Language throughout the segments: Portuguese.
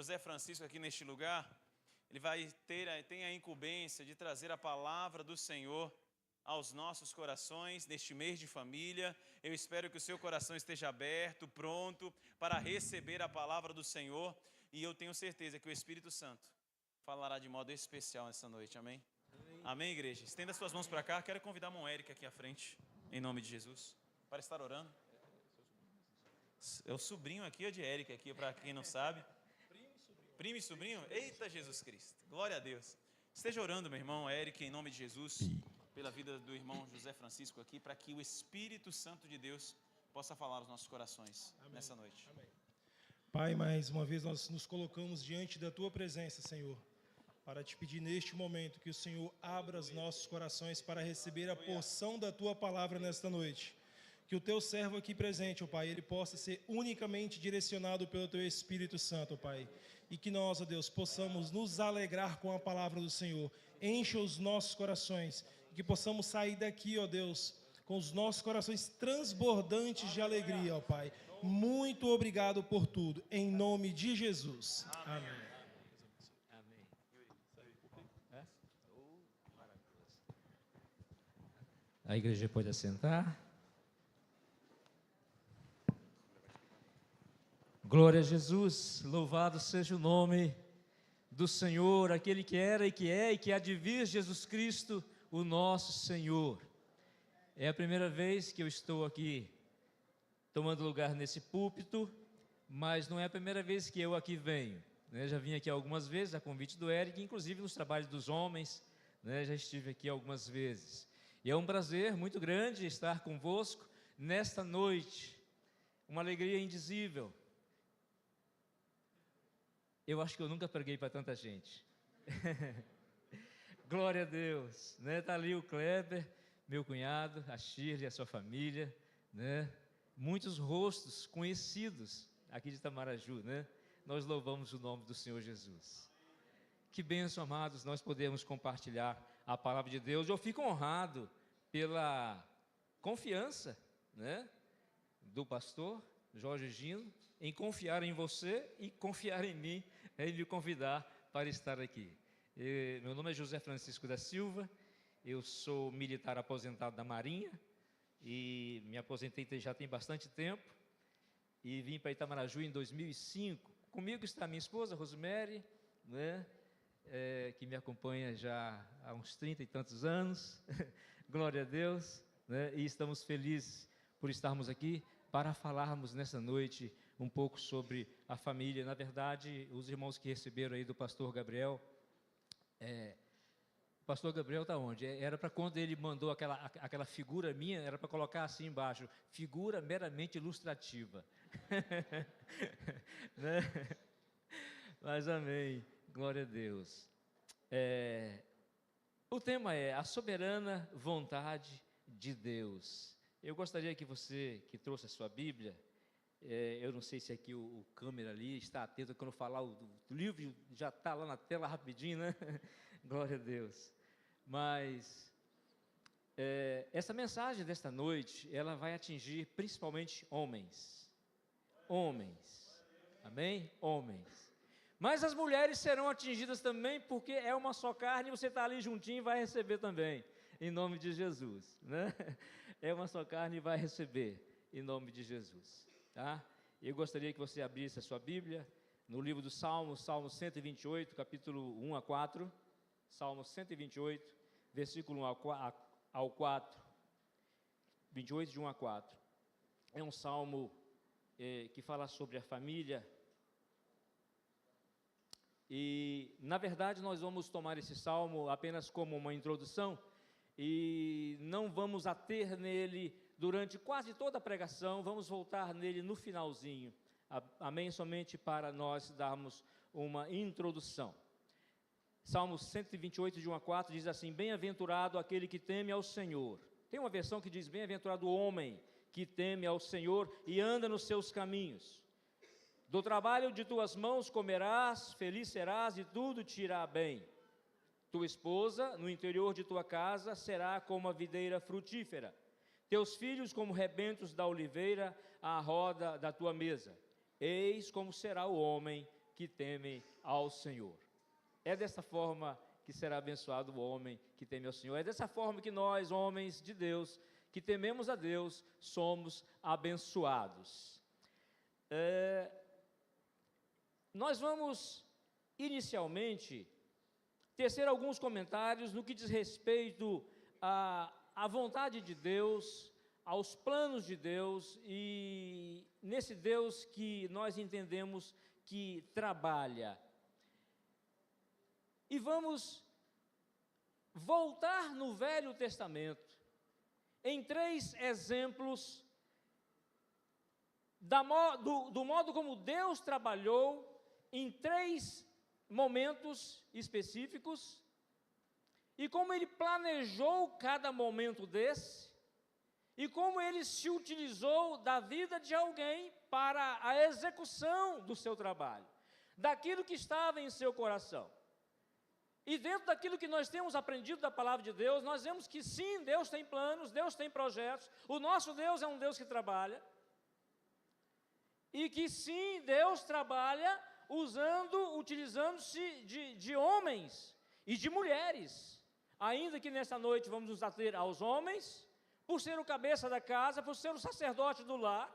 José Francisco aqui neste lugar, ele tem a incumbência de trazer a palavra do Senhor aos nossos corações neste mês de família. Eu espero que o seu coração esteja aberto, pronto para receber a palavra do Senhor, e eu tenho certeza que o Espírito Santo falará de modo especial nessa noite, amém? Amém, igreja? Estenda suas mãos para cá. Quero convidar a irmã Érica aqui à frente, em nome de Jesus, para estar orando. É o sobrinho aqui, de Érica, aqui, para quem não sabe. Primo e sobrinho? Eita, Jesus Cristo. Glória a Deus. Esteja orando, meu irmão Érica, em nome de Jesus, pela vida do irmão José Francisco aqui, para que o Espírito Santo de Deus possa falar aos nossos corações. Amém. Nessa noite. Amém. Pai, mais uma vez nós nos colocamos diante da Tua presença, Senhor, para te pedir neste momento que o Senhor abra os nossos corações para receber a porção da Tua palavra nesta noite. Que o Teu servo aqui presente, ó Pai, ele possa ser unicamente direcionado pelo Teu Espírito Santo, ó Pai. E que nós, ó Deus, possamos nos alegrar com a palavra do Senhor. Encha os nossos corações. E que possamos sair daqui, ó Deus, com os nossos corações transbordantes de alegria, ó Pai. Muito obrigado por tudo. Em nome de Jesus. Amém. Amém. A igreja pode assentar. Glória a Jesus, louvado seja o nome do Senhor, aquele que era e que é e que há de vir, Jesus Cristo, o nosso Senhor. É a primeira vez que eu estou aqui tomando lugar nesse púlpito, mas não é a primeira vez que eu aqui venho, né? Já vim aqui algumas vezes a convite do Eric, inclusive nos trabalhos dos homens, né? Já estive aqui algumas vezes. E é um prazer muito grande estar convosco nesta noite, uma alegria indizível. Eu acho que eu nunca preguei para tanta gente. Glória a Deus, né? Está ali o Kleber, meu cunhado, a Shirley, a sua família, né? Muitos rostos conhecidos aqui de Itamaraju, né? Nós louvamos o nome do Senhor Jesus. Que bênção, amados, nós podemos compartilhar a palavra de Deus. Eu fico honrado pela confiança, né, do pastor Jorge Gino, em confiar em você e confiar em mim, em me convidar para estar aqui. Meu nome é José Francisco da Silva, eu sou militar aposentado da Marinha e me aposentei já tem bastante tempo e vim para Itamaraju em 2005. Comigo está minha esposa, Rosemary, né, que me acompanha já há uns 30 e tantos anos, glória a Deus, né, e estamos felizes por estarmos aqui para falarmos nessa noite um pouco sobre a família. Na verdade, os irmãos que receberam aí do pastor Gabriel, o pastor Gabriel está onde? Era para quando ele mandou aquela figura minha, era para colocar assim embaixo, figura meramente ilustrativa. Né? Mas amém, glória a Deus. O tema é a soberana vontade de Deus. Eu gostaria que você, que trouxe a sua Bíblia, eu não sei se aqui o câmera ali está atento, quando eu falar o livro já está lá na tela rapidinho, né? Glória a Deus. Mas essa mensagem desta noite, ela vai atingir principalmente homens. Homens. Amém? Homens. Mas as mulheres serão atingidas também, porque é uma só carne, você está ali juntinho e vai receber também, em nome de Jesus, né? É uma só carne e vai receber, em nome de Jesus, tá? Eu gostaria que você abrisse a sua Bíblia, no livro do Salmo 128, capítulo 1 a 4, Salmo 128, versículo 1 ao 4, 28 de 1 a 4, é um salmo que fala sobre a família. E, na verdade, nós vamos tomar esse salmo apenas como uma introdução e não vamos ater nele durante quase toda a pregação, vamos voltar nele no finalzinho, amém? Somente para nós darmos uma introdução. Salmo 128, de 1 a 4, diz assim: bem-aventurado aquele que teme ao Senhor. Tem uma versão que diz: bem-aventurado o homem que teme ao Senhor e anda nos seus caminhos. Do trabalho de tuas mãos comerás, feliz serás e tudo te irá bem. Tua esposa, no interior de tua casa, será como a videira frutífera. Teus filhos como rebentos da oliveira à roda da tua mesa. Eis como será o homem que temem ao Senhor. É dessa forma que será abençoado o homem que teme ao Senhor. É dessa forma que nós, homens de Deus, que tememos a Deus, somos abençoados. Nós vamos, inicialmente, tecer alguns comentários no que diz respeito à vontade de Deus, aos planos de Deus e nesse Deus que nós entendemos que trabalha. E vamos voltar no Velho Testamento em 3 exemplos do modo como Deus trabalhou em 3 momentos específicos e como Ele planejou cada momento desse e como Ele se utilizou da vida de alguém para a execução do seu trabalho, daquilo que estava em seu coração. E dentro daquilo que nós temos aprendido da palavra de Deus, nós vemos que sim, Deus tem planos, Deus tem projetos, o nosso Deus é um Deus que trabalha, e que sim, Deus trabalha utilizando-se de homens e de mulheres, ainda que nessa noite vamos nos ater aos homens, por ser o cabeça da casa, por ser o sacerdote do lar,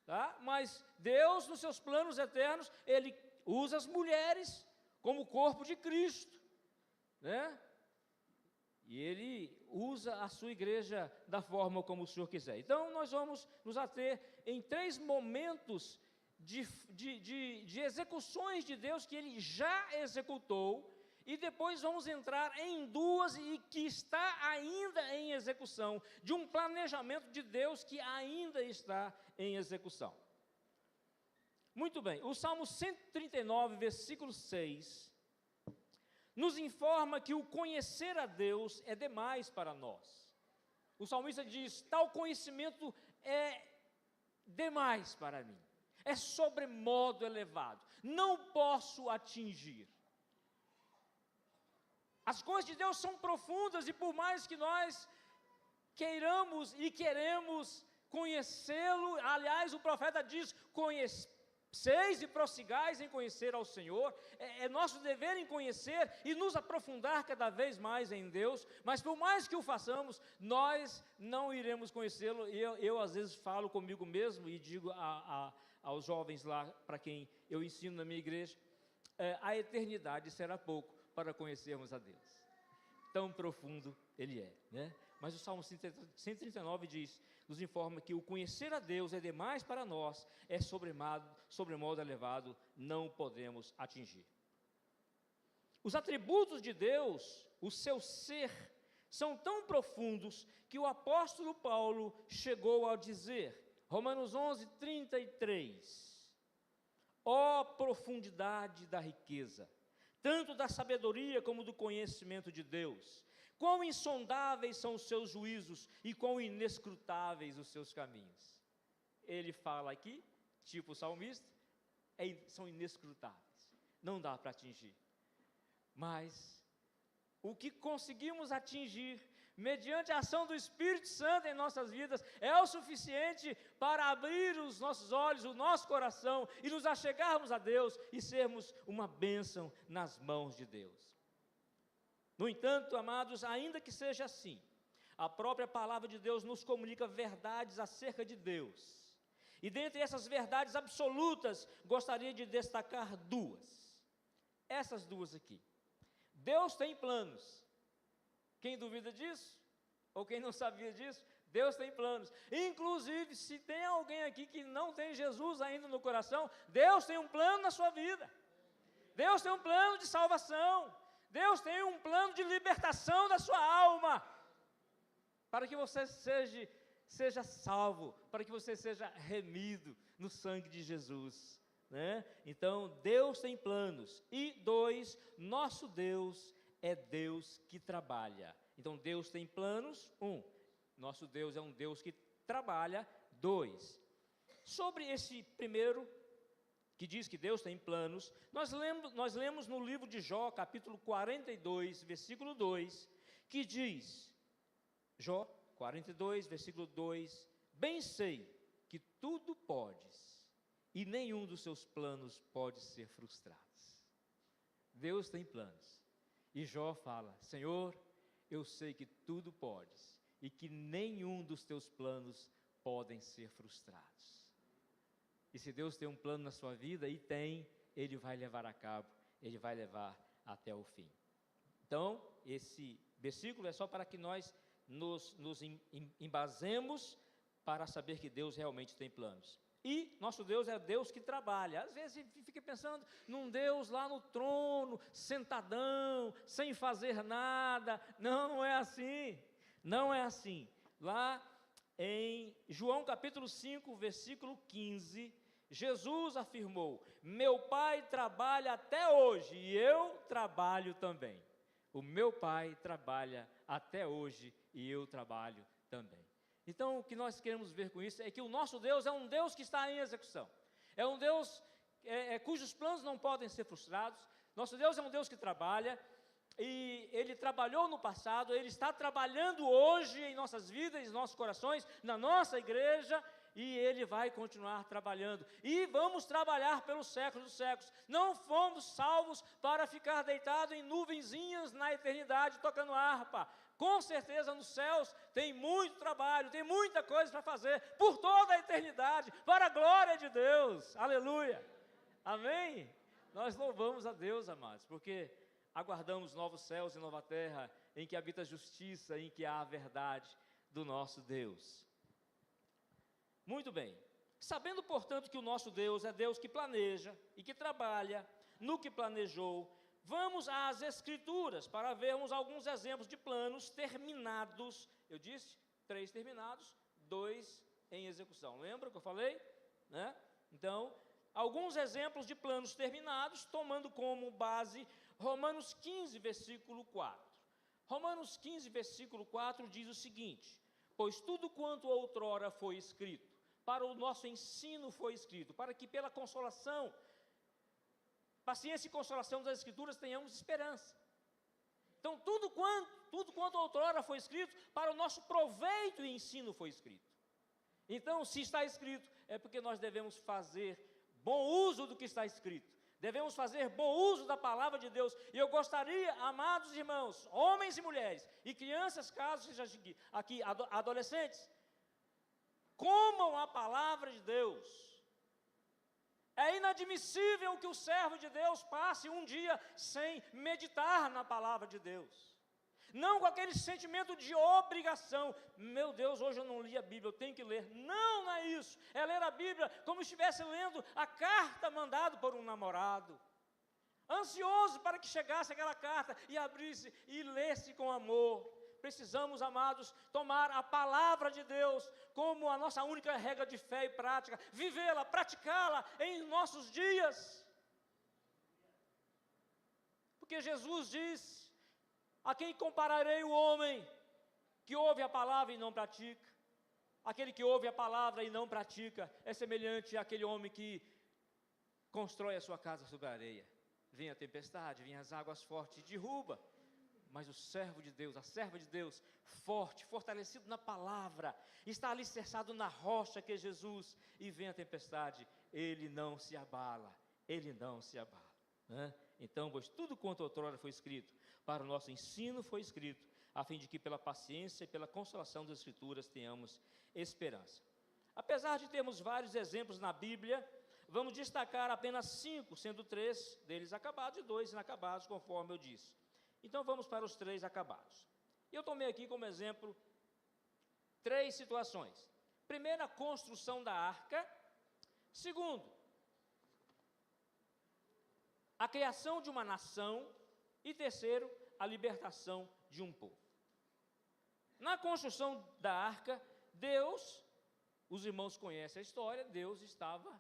tá? Mas Deus, nos seus planos eternos, Ele usa as mulheres como o corpo de Cristo, né? E Ele usa a sua igreja da forma como o Senhor quiser. Então, nós vamos nos ater em 3 momentos de execuções de Deus que Ele já executou, e depois vamos entrar em 2 e que está ainda em execução, de um planejamento de Deus que ainda está em execução. Muito bem, o Salmo 139, versículo 6, nos informa que o conhecer a Deus é demais para nós. O salmista diz: tal conhecimento é demais para mim, é sobremodo elevado, não posso atingir. As coisas de Deus são profundas e por mais que nós queiramos e queremos conhecê-lo, aliás, o profeta diz: conheceis e prossigais em conhecer ao Senhor, é nosso dever em conhecer e nos aprofundar cada vez mais em Deus, mas por mais que o façamos, nós não iremos conhecê-lo. Eu às vezes falo comigo mesmo e digo aos jovens lá, para quem eu ensino na minha igreja, a eternidade será pouco para conhecermos a Deus, tão profundo Ele é, né? Mas o Salmo 139 nos informa que o conhecer a Deus é demais para nós, é sobremodo elevado, não podemos atingir. Os atributos de Deus, o seu ser, são tão profundos que o apóstolo Paulo chegou a dizer, Romanos 11, 33, ó profundidade da riqueza, tanto da sabedoria como do conhecimento de Deus, quão insondáveis são os seus juízos e quão inescrutáveis os seus caminhos. Ele fala aqui, tipo o salmista, são inescrutáveis, não dá para atingir. Mas o que conseguimos atingir, mediante a ação do Espírito Santo em nossas vidas, é o suficiente para abrir os nossos olhos, o nosso coração, e nos achegarmos a Deus e sermos uma bênção nas mãos de Deus. No entanto, amados, ainda que seja assim, a própria palavra de Deus nos comunica verdades acerca de Deus. E dentre essas verdades absolutas, gostaria de destacar 2. Essas 2 aqui. Deus tem planos. Quem duvida disso? Ou quem não sabia disso? Deus tem planos. Inclusive, se tem alguém aqui que não tem Jesus ainda no coração, Deus tem um plano na sua vida. Deus tem um plano de salvação. Deus tem um plano de libertação da sua alma, para que você seja salvo, para que você seja remido no sangue de Jesus, né? Então, Deus tem planos. E 2, nosso Deus é Deus que trabalha. Então, Deus tem planos. 1, nosso Deus é um Deus que trabalha. 2, sobre esse primeiro, que diz que Deus tem planos, nós lemos no livro de Jó, capítulo 42, versículo 2, que diz, Jó 42, versículo 2, bem sei que tudo podes e nenhum dos seus planos pode ser frustrado. Deus tem planos. E Jó fala: Senhor, eu sei que tudo podes e que nenhum dos teus planos podem ser frustrados. E se Deus tem um plano na sua vida, e tem, Ele vai levar a cabo, Ele vai levar até o fim. Então, esse versículo é só para que nós nos embasemos para saber que Deus realmente tem planos. E nosso Deus é Deus que trabalha. Às vezes a gente fica pensando num Deus lá no trono, sentadão, sem fazer nada. Não, não é assim. Não é assim. Lá em João capítulo 5, versículo 15, Jesus afirmou: meu Pai trabalha até hoje e eu trabalho também. O meu Pai trabalha até hoje e eu trabalho também. Então, o que nós queremos ver com isso é que o nosso Deus é um Deus que está em execução. É um Deus cujos planos não podem ser frustrados. Nosso Deus é um Deus que trabalha, e Ele trabalhou no passado, Ele está trabalhando hoje em nossas vidas, em nossos corações, na nossa igreja, e Ele vai continuar trabalhando. E vamos trabalhar pelos séculos dos séculos. Não fomos salvos para ficar deitados em nuvenzinhas na eternidade, tocando harpa. Com certeza nos céus tem muito trabalho, tem muita coisa para fazer, por toda a eternidade, para a glória de Deus, aleluia, amém? Nós louvamos a Deus, amados, porque aguardamos novos céus e nova terra, em que habita a justiça, em que há a verdade do nosso Deus. Muito bem, sabendo portanto que o nosso Deus é Deus que planeja e que trabalha no que planejou, vamos às Escrituras para vermos alguns exemplos de planos terminados. Eu disse 3 terminados, 2 em execução. Lembra que eu falei? Né? Então, alguns exemplos de planos terminados, tomando como base Romanos 15, versículo 4. Romanos 15, versículo 4 diz o seguinte: pois tudo quanto outrora foi escrito, para o nosso ensino foi escrito, para que pela consolação, paciência e consolação das Escrituras tenhamos esperança. Então, tudo quanto outrora foi escrito, para o nosso proveito e ensino foi escrito. Então, se está escrito, é porque nós devemos fazer bom uso do que está escrito. Devemos fazer bom uso da palavra de Deus. E eu gostaria, amados irmãos, homens e mulheres, e crianças, caso seja aqui adolescentes, comam a palavra de Deus. É inadmissível que o servo de Deus passe um dia sem meditar na palavra de Deus. Não com aquele sentimento de obrigação. Meu Deus, hoje eu não li a Bíblia, eu tenho que ler. Não, não é isso. É ler a Bíblia como se estivesse lendo a carta mandada por um namorado. Ansioso para que chegasse aquela carta e abrisse e lesse com amor. Precisamos, amados, tomar a palavra de Deus como a nossa única regra de fé e prática, vivê-la, praticá-la em nossos dias. Porque Jesus diz: a quem compararei o homem que ouve a palavra e não pratica? Aquele que ouve a palavra e não pratica é semelhante àquele homem que constrói a sua casa sobre a areia. Vem a tempestade, vem as águas fortes e derruba. Mas o servo de Deus, a serva de Deus, forte, fortalecido na palavra, está alicerçado na rocha que é Jesus, e vem a tempestade, ele não se abala, ele não se abala. Né? Então, pois tudo quanto outrora foi escrito, para o nosso ensino foi escrito, a fim de que pela paciência e pela consolação das Escrituras tenhamos esperança. Apesar de termos vários exemplos na Bíblia, vamos destacar apenas 5, sendo 3 deles acabados e 2 inacabados, conforme eu disse. Então vamos para os 3 acabados. Eu tomei aqui como exemplo 3 situações. Primeiro, a construção da arca. Segundo, a criação de uma nação. E terceiro, a libertação de um povo. Na construção da arca, Deus, os irmãos conhecem a história, Deus estava...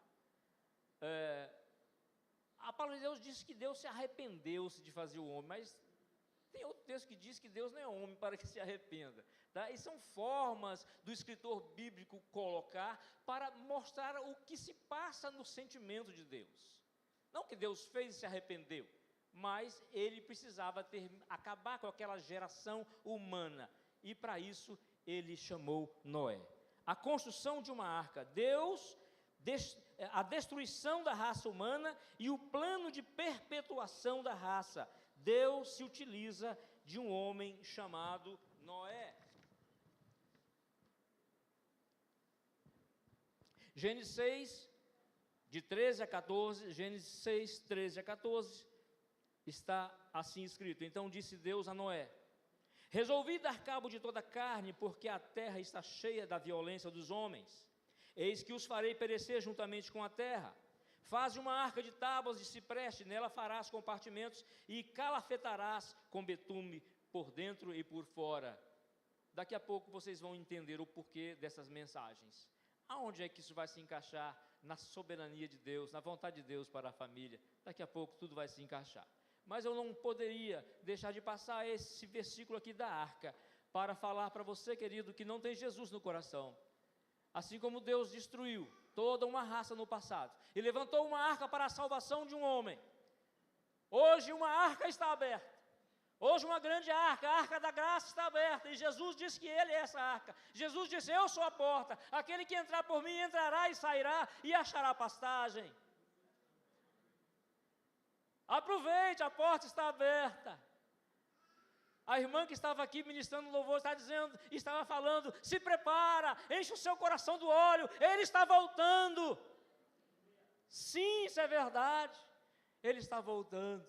a palavra de Deus diz que Deus se arrependeu-se de fazer o homem, mas tem outro texto que diz que Deus não é homem para que se arrependa. Tá? E são formas do escritor bíblico colocar para mostrar o que se passa no sentimento de Deus. Não que Deus fez e se arrependeu, mas Ele precisava acabar com aquela geração humana. E para isso Ele chamou Noé. A construção de uma arca. Deus a destruição da raça humana e o plano de perpetuação da raça. Deus se utiliza de um homem chamado Noé. Gênesis 6, de 13 a 14, Gênesis 6, 13 a 14, está assim escrito: Então disse Deus a Noé: Resolvi dar cabo de toda a carne, porque a terra está cheia da violência dos homens. Eis que os farei perecer juntamente com a terra. Faze uma arca de tábuas de cipreste, nela farás compartimentos e calafetarás com betume por dentro e por fora. Daqui a pouco vocês vão entender o porquê dessas mensagens. Aonde é que isso vai se encaixar na soberania de Deus, na vontade de Deus para a família? Daqui a pouco tudo vai se encaixar. Mas eu não poderia deixar de passar esse versículo aqui da arca para falar para você, querido, que não tem Jesus no coração. Assim como Deus destruiu toda uma raça no passado e levantou uma arca para a salvação de um homem, hoje uma arca está aberta. Hoje uma grande arca, a arca da graça está aberta, e Jesus disse que Ele é essa arca. Jesus disse: eu sou a porta, aquele que entrar por mim entrará e sairá e achará pastagem. Aproveite, a porta está aberta. A irmã que estava aqui ministrando louvor estava falando: se prepara, enche o seu coração do óleo, Ele está voltando. Sim, isso é verdade, Ele está voltando.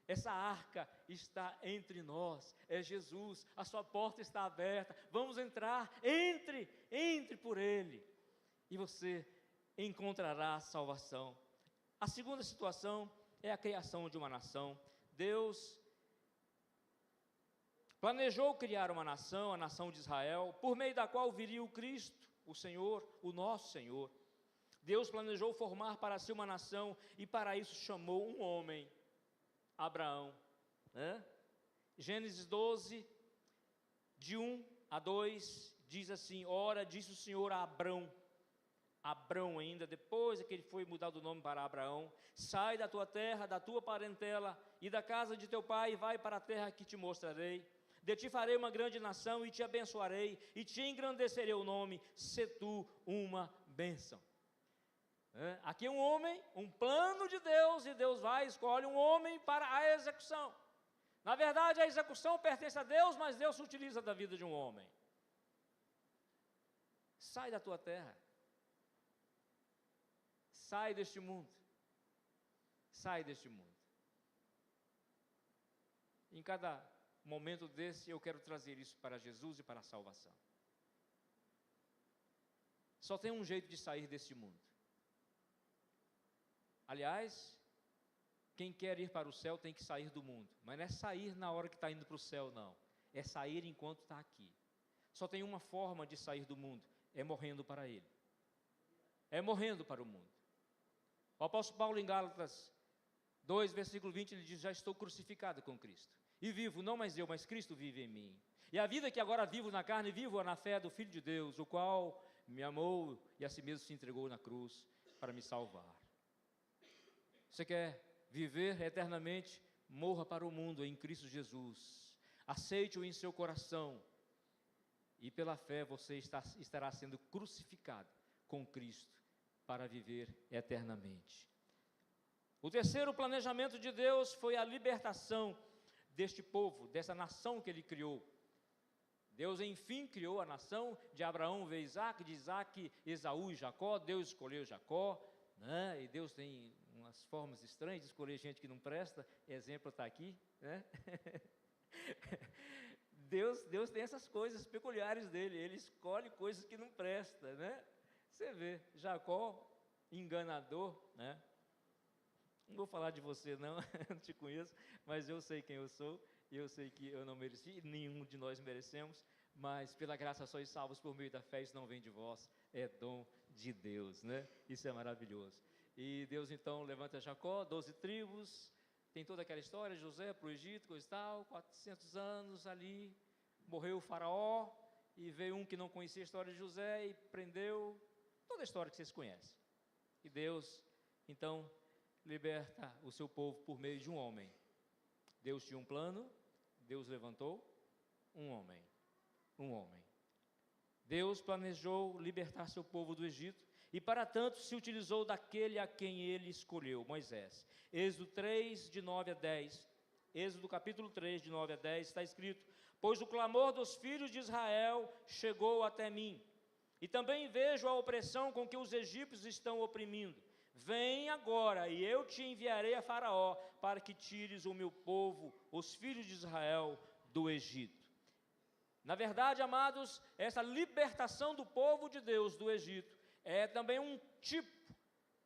Essa arca está entre nós, é Jesus, a sua porta está aberta, vamos entrar, entre por Ele, e você encontrará salvação. A segunda situação é a criação de uma nação. Deus planejou criar uma nação, a nação de Israel, por meio da qual viria o Cristo, o Senhor, o nosso Senhor. Deus planejou formar para si uma nação, e para isso chamou um homem, Abraão, né? Gênesis 12, de 1 a 2, diz assim: Ora, disse o Senhor a Abrão ainda, depois que ele foi mudado o nome para Abraão: sai da tua terra, da tua parentela e da casa de teu pai, e vai para a terra que te mostrarei. De ti farei uma grande nação, e te abençoarei, e te engrandecerei o nome, se tu uma bênção. Aqui é um homem, um plano de Deus, e Deus vai e escolhe um homem para a execução. Na verdade, a execução pertence a Deus, mas Deus se utiliza da vida de um homem. Sai da tua terra, sai deste mundo, sai deste mundo. Em cada momento desse, eu quero trazer isso para Jesus e para a salvação. Só tem um jeito de sair deste mundo. Aliás, quem quer ir para o céu tem que sair do mundo, mas não é sair na hora que está indo para o céu, não. É sair enquanto está aqui. Só tem uma forma de sair do mundo: é morrendo para Ele. É morrendo para o mundo. O apóstolo Paulo, em Gálatas 2, versículo 20, ele diz: já estou crucificado com Cristo, e vivo não mais eu, mas Cristo vive em mim. E a vida que agora vivo na carne, vivo na fé do Filho de Deus, o qual me amou e a si mesmo se entregou na cruz para me salvar. Você quer viver eternamente? Morra para o mundo em Cristo Jesus. Aceite-o em seu coração, e pela fé você estará sendo crucificado com Cristo para viver eternamente. O terceiro planejamento de Deus foi a libertação deste povo, dessa nação que Ele criou. Deus enfim criou a nação. De Abraão veio Isaac, de Isaac, Esaú e Jacó. Deus escolheu Jacó, né? E Deus tem umas formas estranhas de escolher gente que não presta. Exemplo está aqui, né? Deus tem essas coisas peculiares dele. Ele escolhe coisas que não prestam, né? Você vê, Jacó, enganador, né? Não vou falar de você não, não te conheço, mas eu sei quem eu sou, e eu sei que eu não mereci, nenhum de nós merecemos, mas pela graça sois salvos por meio da fé, isso não vem de vós, é dom de Deus, né? Isso é maravilhoso. E Deus então levanta Jacó, 12 tribos, tem toda aquela história, José para o Egito, coisa e tal, 400 anos ali, morreu o faraó, e veio um que não conhecia a história de José e prendeu, toda a história que vocês conhecem. E Deus então liberta o seu povo por meio de um homem. Deus tinha um plano, Deus levantou um homem. Deus planejou libertar seu povo do Egito, E para tanto se utilizou daquele a quem ele escolheu, Moisés. Êxodo 3, de 9 a 10. Êxodo capítulo 3, de 9 a 10, está escrito: pois o clamor dos filhos de Israel chegou até mim, e também vejo a opressão com que os egípcios estão oprimindo. Vem agora, e eu te enviarei a Faraó, para que tires o meu povo, os filhos de Israel, do Egito. Na verdade, amados, essa libertação do povo de Deus do Egito é também um tipo,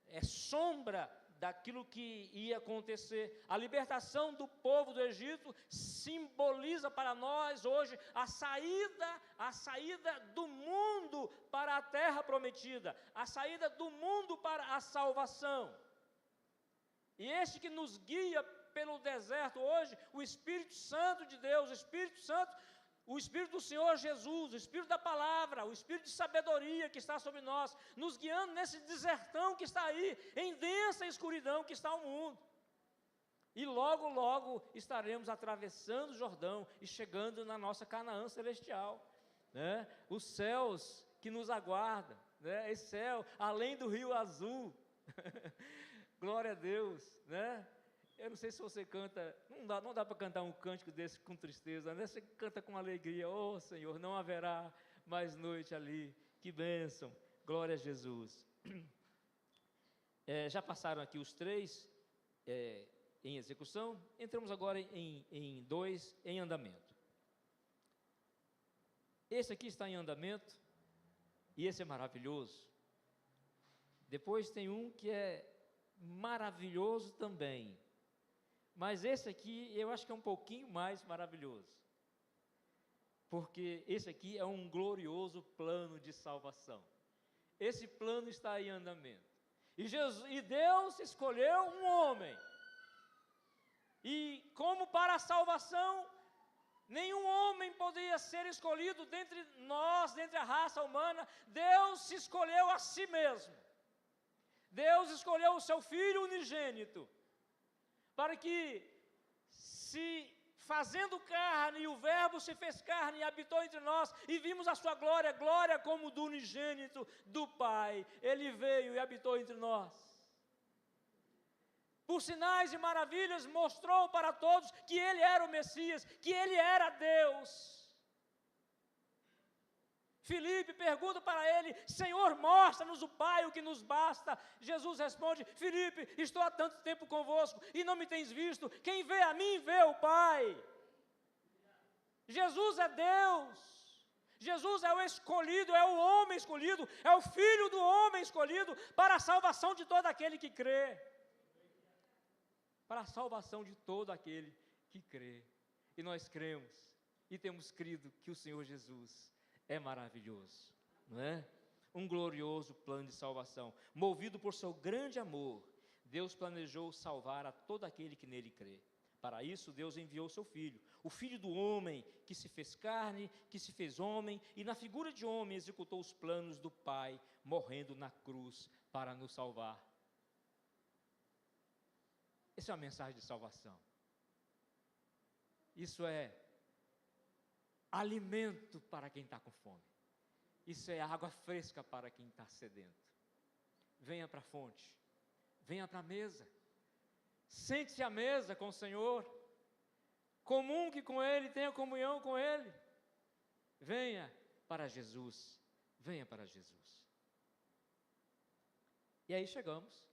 é sombra daquilo que ia acontecer. A libertação do povo do Egito simboliza para nós hoje a saída do mundo para a terra prometida, a saída do mundo para a salvação. E este que nos guia pelo deserto hoje, o Espírito Santo de Deus, o Espírito do Senhor Jesus, o Espírito da palavra, o Espírito de sabedoria que está sobre nós, nos guiando nesse desertão que está aí, em densa escuridão que está o mundo. E logo, logo estaremos atravessando o Jordão e chegando na nossa Canaã celestial, né? Os céus que nos aguardam, né? Esse céu além do Rio Azul. Glória a Deus, né? Eu não sei se você canta, não dá para cantar um cântico desse com tristeza, né? Você canta com alegria: oh Senhor, não haverá mais noite ali, que bênção, glória a Jesus. Já passaram aqui os 3 em execução, entramos agora em 2 em andamento. Esse aqui está em andamento, e esse é maravilhoso. Depois tem um que é maravilhoso também, mas esse aqui eu acho que é um pouquinho mais maravilhoso, porque esse aqui é um glorioso plano de salvação. Esse plano está em andamento, e Deus escolheu um homem, e como para a salvação, nenhum homem poderia ser escolhido dentre nós, dentre a raça humana. Deus se escolheu a si mesmo. Deus escolheu o seu Filho unigênito, para que, se fazendo carne, o Verbo se fez carne e habitou entre nós, e vimos a sua glória, glória como do unigênito do Pai. Ele veio e habitou entre nós. Por sinais e maravilhas mostrou para todos que Ele era o Messias, que Ele era Deus. Filipe pergunta para ele: Senhor, mostra-nos o Pai, o que nos basta. Jesus responde: Filipe, estou há tanto tempo convosco e não me tens visto. Quem vê a mim, vê o Pai. Jesus é Deus. Jesus é o escolhido, é o homem escolhido, é o Filho do homem escolhido para a salvação de todo aquele que crê. Para a salvação de todo aquele que crê. E nós cremos e temos crido que o Senhor Jesus é maravilhoso, não é? Um glorioso plano de salvação. Movido por seu grande amor, Deus planejou salvar a todo aquele que nele crê. Para isso, Deus enviou seu Filho, o Filho do homem, que se fez carne, que se fez homem, e na figura de homem executou os planos do Pai, morrendo na cruz para nos salvar. Essa é uma mensagem de salvação. Isso é alimento para quem está com fome. Isso é água fresca para quem está sedento. Venha para a fonte, venha para a mesa, sente-se à mesa com o Senhor, comungue com Ele, tenha comunhão com Ele. Venha para Jesus, venha para Jesus. E aí chegamos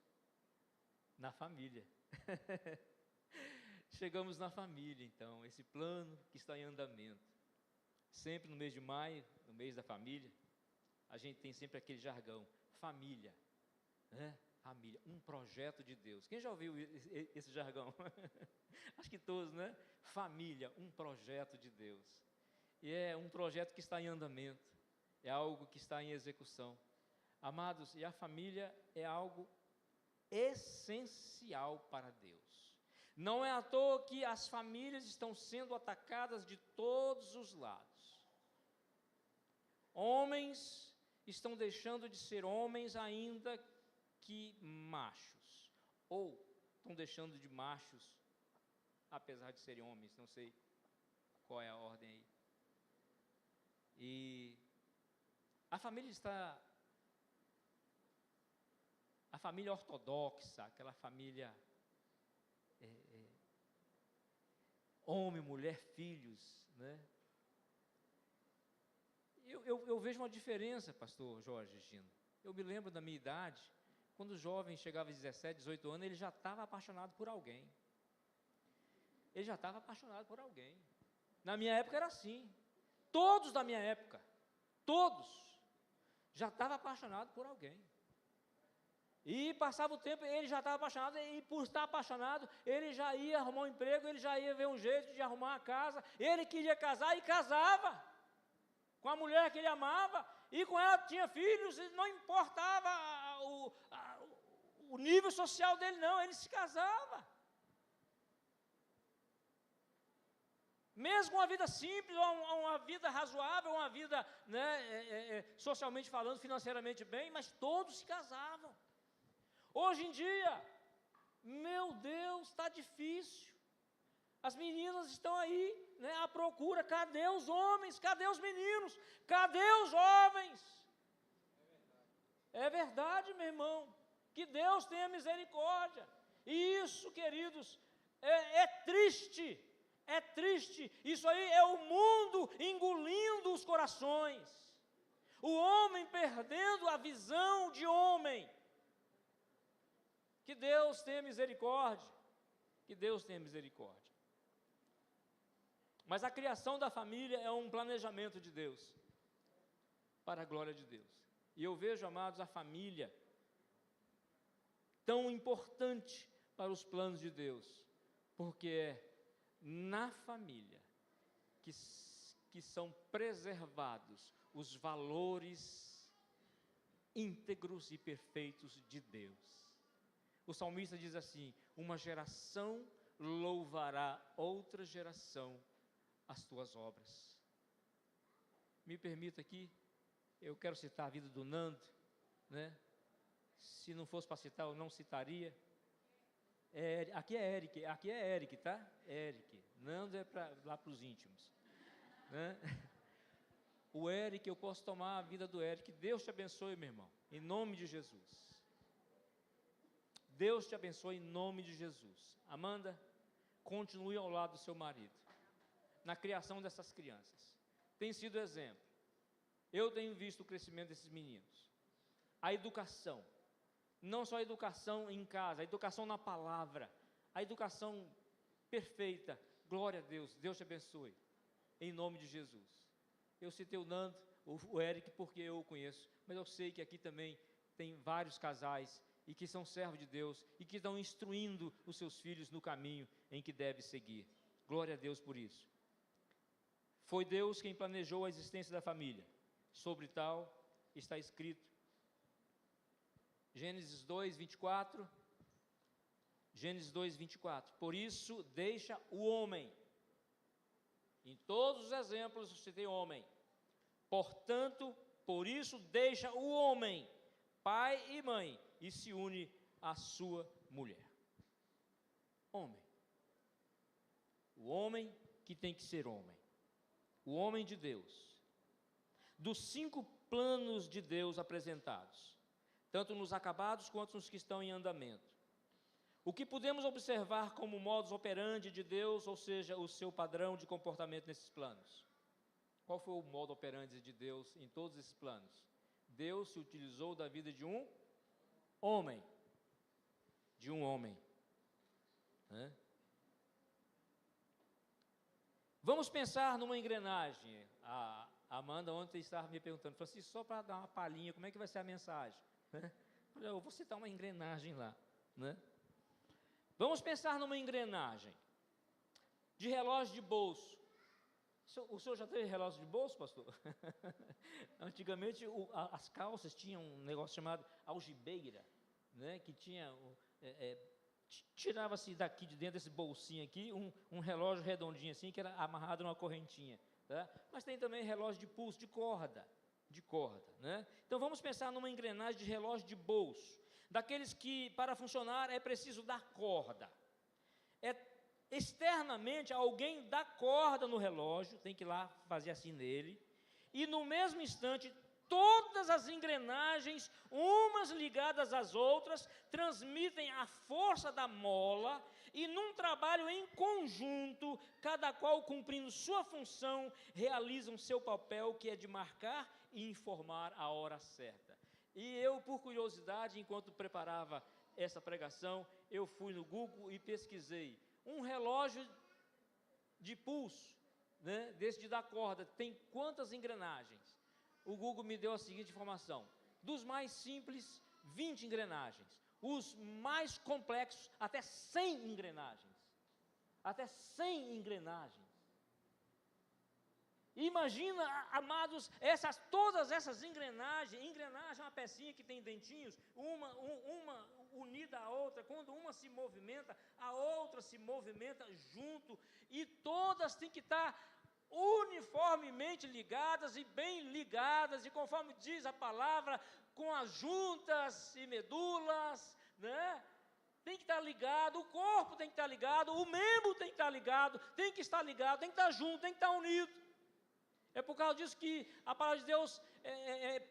na família. Chegamos na família, então, esse plano que está em andamento. Sempre no mês de maio, no mês da família, a gente tem sempre aquele jargão: família, né? Família, um projeto de Deus. Quem já ouviu esse jargão? Acho que todos, né? Família, um projeto de Deus. E é um projeto que está em andamento, é algo que está em execução. Amados, e a família é algo essencial para Deus. Não é à toa que as famílias estão sendo atacadas de todos os lados. Homens estão deixando de ser homens ainda que machos, ou estão deixando de machos apesar de serem homens, não sei qual é a ordem aí. E a família está a família ortodoxa, aquela família homem, mulher, filhos, né? Eu vejo uma diferença, pastor Jorge Gino. Eu me lembro da minha idade, quando o jovem chegava aos 17, 18 anos, ele já estava apaixonado por alguém. Ele já estava apaixonado por alguém. Na minha época era assim. Todos da minha época, todos, já estavam apaixonados por alguém. E passava o tempo, ele já estava apaixonado, e por estar apaixonado, ele já ia arrumar um emprego, ele já ia ver um jeito de arrumar a casa, ele queria casar e casava com a mulher que ele amava, e com ela tinha filhos, e não importava o nível social dele, não, ele se casava. Mesmo uma vida simples, uma vida razoável, uma vida, né, socialmente falando, financeiramente bem, mas todos se casavam. Hoje em dia, meu Deus, está difícil. As meninas estão aí, né, à procura. Cadê os homens? Cadê os meninos? Cadê os jovens? É verdade, meu irmão. Que Deus tenha misericórdia. E isso, queridos, é triste. É triste. Isso aí é o mundo engolindo os corações. O homem perdendo a visão de homem. Que Deus tenha misericórdia. Que Deus tenha misericórdia. Mas a criação da família é um planejamento de Deus, para a glória de Deus. E eu vejo, amados, a família tão importante para os planos de Deus, porque é na família que são preservados os valores íntegros e perfeitos de Deus. O salmista diz assim: uma geração louvará outra geração as tuas obras. Me permita aqui, eu quero citar a vida do Nando, né? Se não fosse para citar, eu não citaria. Aqui é Eric, tá? Eric. Nando é lá para os íntimos, né? O Eric, eu posso tomar a vida do Eric. Deus te abençoe, meu irmão, em nome de Jesus. Deus te abençoe em nome de Jesus. Amanda, continue ao lado do seu marido, na criação dessas crianças. Tem sido exemplo. Eu tenho visto o crescimento desses meninos. A educação, não só a educação em casa, a educação na palavra, a educação perfeita. Glória a Deus, Deus te abençoe, em nome de Jesus. Eu citei o Nando, o Eric, porque eu o conheço, mas eu sei que aqui também tem vários casais, e que são servos de Deus, e que estão instruindo os seus filhos no caminho em que deve seguir. Glória a Deus por isso. Foi Deus quem planejou a existência da família. Sobre tal está escrito, Gênesis 2, 24, Gênesis 2, 24, por isso deixa o homem, em todos os exemplos você tem homem, portanto, por isso deixa o homem, pai e mãe, e se une à sua mulher. Homem. O homem que tem que ser homem. O homem de Deus. Dos 5 planos de Deus apresentados, tanto nos acabados quanto nos que estão em andamento. O que podemos observar como modus operandi de Deus, ou seja, o seu padrão de comportamento nesses planos? Qual foi o modo operandi de Deus em todos esses planos? Deus se utilizou da vida de um homem. De um homem. Né? Vamos pensar numa engrenagem. A Amanda ontem estava me perguntando, Francisco, só para dar uma palhinha, como é que vai ser a mensagem? Eu vou citar uma engrenagem lá. Né? Vamos pensar numa engrenagem de relógio de bolso. O senhor já teve relógio de bolso, pastor? Antigamente as calças tinham um negócio chamado algibeira, né? Que tinha, tirava-se daqui de dentro desse bolsinho aqui, um relógio redondinho assim, que era amarrado numa correntinha. Tá? Mas tem também relógio de pulso, de corda, né? Então vamos pensar numa engrenagem de relógio de bolso, daqueles que para funcionar é preciso dar corda. Externamente alguém dá corda no relógio, tem que ir lá fazer assim nele, e no mesmo instante Todas as engrenagens, umas ligadas às outras, transmitem a força da mola e, num trabalho em conjunto, cada qual cumprindo sua função, realizam seu papel, que é de marcar e informar a hora certa. E eu, por curiosidade, enquanto preparava essa pregação, eu fui no Google e pesquisei um relógio de pulso, né, desse de dar corda, tem quantas engrenagens? O Google me deu a seguinte informação: dos mais simples, 20 engrenagens. Os mais complexos, até 100 engrenagens. Até 100 engrenagens. Imagina, amados, todas essas engrenagens. Engrenagem é uma pecinha que tem dentinhos, uma unida à outra. Quando uma se movimenta, a outra se movimenta junto. E todas têm que estar uniformemente ligadas e bem ligadas, e conforme diz a palavra, com as juntas e medulas, né? Tem que estar ligado, o corpo tem que estar ligado, o membro tem que estar ligado, tem que estar ligado, tem que estar junto, tem que estar unido. É por causa disso que a palavra de Deus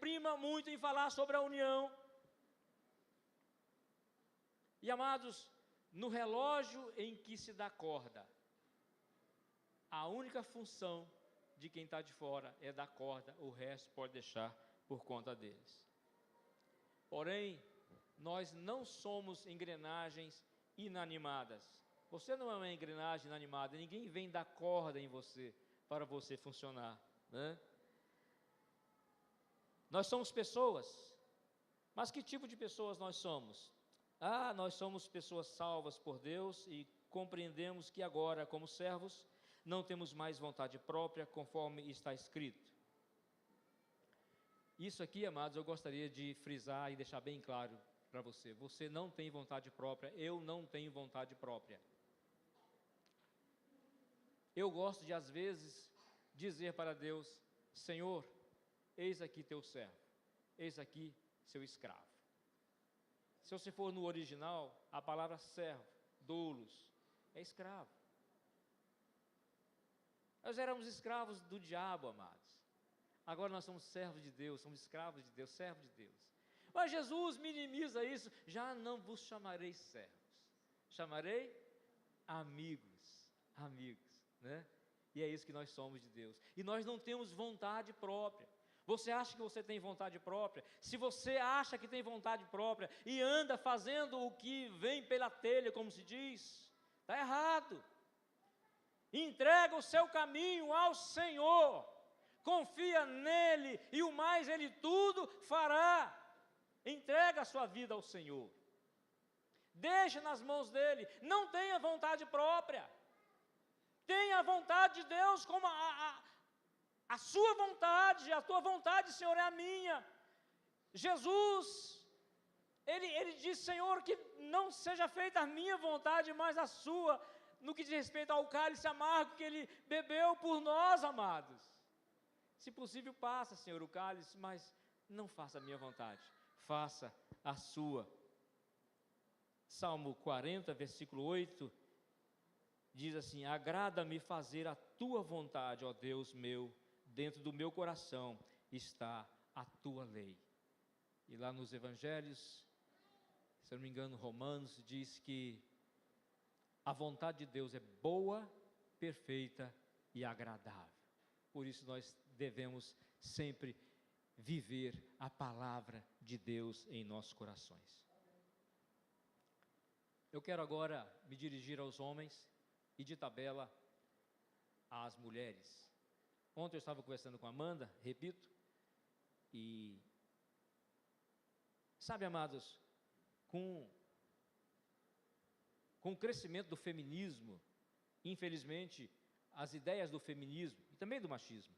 prima muito em falar sobre a união. E, amados, no relógio em que se dá corda, a única função de quem está de fora é dar corda, o resto pode deixar por conta deles. Porém, nós não somos engrenagens inanimadas. Você não é uma engrenagem inanimada, ninguém vem dar corda em você para você funcionar, né? Nós somos pessoas, mas que tipo de pessoas nós somos? Nós somos pessoas salvas por Deus e compreendemos que agora, como servos, não temos mais vontade própria, conforme está escrito. Isso aqui, amados, eu gostaria de frisar e deixar bem claro para você. Você não tem vontade própria, eu não tenho vontade própria. Eu gosto de, às vezes, dizer para Deus: Senhor, eis aqui teu servo, eis aqui seu escravo. Se você for no original, a palavra servo, doulos, é escravo. Nós éramos escravos do diabo, amados. Agora nós somos servos de Deus, somos escravos de Deus, servos de Deus. Mas Jesus minimiza isso: já não vos chamarei servos, chamarei amigos, né? E é isso que nós somos de Deus. E nós não temos vontade própria. Você acha que você tem vontade própria? Se você acha que tem vontade própria e anda fazendo o que vem pela telha, como se diz, está errado. Entrega o seu caminho ao Senhor, confia nele e o mais ele tudo fará. Entrega a sua vida ao Senhor, deixa nas mãos dele, não tenha vontade própria, tenha a vontade de Deus como a sua vontade. A tua vontade, Senhor, é a minha. Jesus, ele diz: Senhor, que não seja feita a minha vontade, mas a sua, no que diz respeito ao cálice amargo que ele bebeu por nós, amados. Se possível, passa, Senhor, o cálice, mas não faça a minha vontade, faça a sua. Salmo 40, versículo 8, diz assim: agrada-me fazer a tua vontade, ó Deus meu, dentro do meu coração está a tua lei. E lá nos evangelhos, se eu não me engano, Romanos, diz que a vontade de Deus é boa, perfeita e agradável. Por isso nós devemos sempre viver a palavra de Deus em nossos corações. Eu quero agora me dirigir aos homens e, de tabela, às mulheres. Ontem eu estava conversando com a Amanda, repito, e sabe, amados, com o crescimento do feminismo, infelizmente, as ideias do feminismo e também do machismo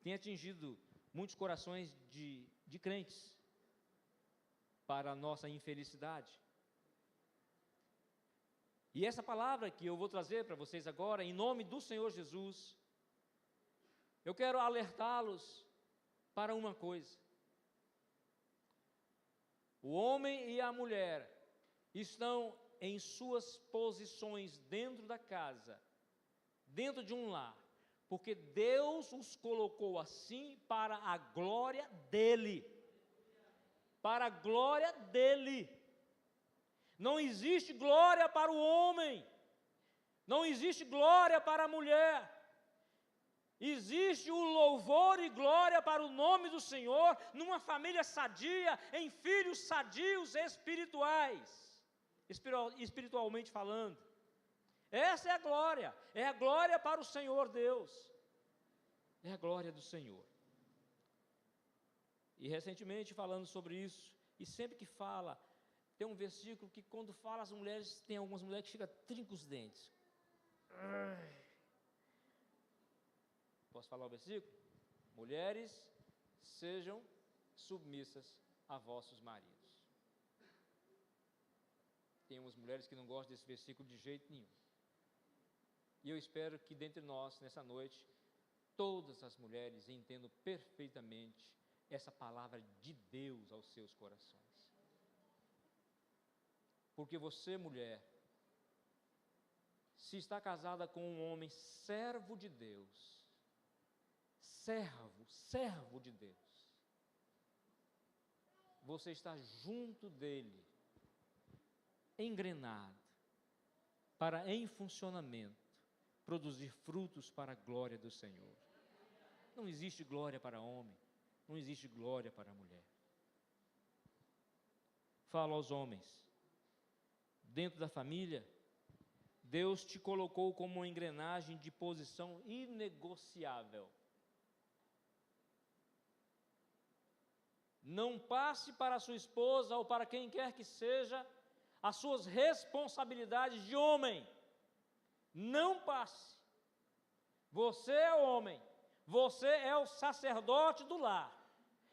têm atingido muitos corações de crentes, para a nossa infelicidade. E essa palavra que eu vou trazer para vocês agora, em nome do Senhor Jesus, eu quero alertá-los para uma coisa: o homem e a mulher estão em suas posições dentro da casa, dentro de um lar, porque Deus os colocou assim para a glória dEle. Para a glória dEle. Não existe glória para o homem, não existe glória para a mulher. Existe o louvor e glória para o nome do Senhor numa família sadia, em filhos sadios espirituais, espiritualmente falando. Essa é a glória para o Senhor Deus, é a glória do Senhor. E recentemente falando sobre isso, e sempre que fala, tem um versículo que quando fala as mulheres, tem algumas mulheres que chegam a trincar os dentes. Posso falar o versículo? Mulheres, sejam submissas a vossos maridos. Tem umas mulheres que não gostam desse versículo de jeito nenhum. E eu espero que dentre nós, nessa noite, todas as mulheres entendam perfeitamente essa palavra de Deus aos seus corações. Porque você, mulher, se está casada com um homem servo de Deus, servo de Deus, você está junto dele, engrenado, para em funcionamento, produzir frutos para a glória do Senhor. Não existe glória para homem, não existe glória para mulher. Falo aos homens, dentro da família, Deus te colocou como uma engrenagem de posição inegociável. Não passe para a sua esposa ou para quem quer que seja as suas responsabilidades de homem. Não passe. Você é o homem, você é o sacerdote do lar,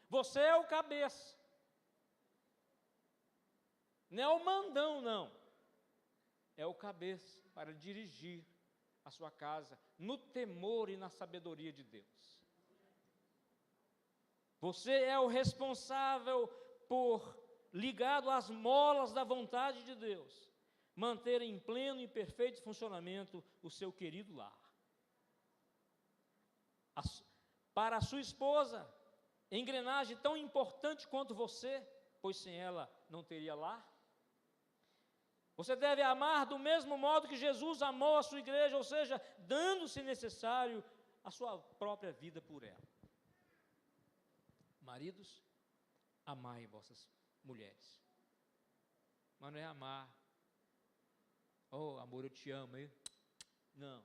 você é o cabeça. Não é o mandão, não. É o cabeça para dirigir a sua casa no temor e na sabedoria de Deus. Você é o responsável por, ligado às molas da vontade de Deus, manter em pleno e perfeito funcionamento o seu querido lar. Para a sua esposa, engrenagem tão importante quanto você, pois sem ela não teria lar. Você deve amar do mesmo modo que Jesus amou a sua igreja, ou seja, dando, se necessário, a sua própria vida por ela. Maridos, amai vossas mulheres. Mas não é amar, oh amor, eu te amo, hein? Não,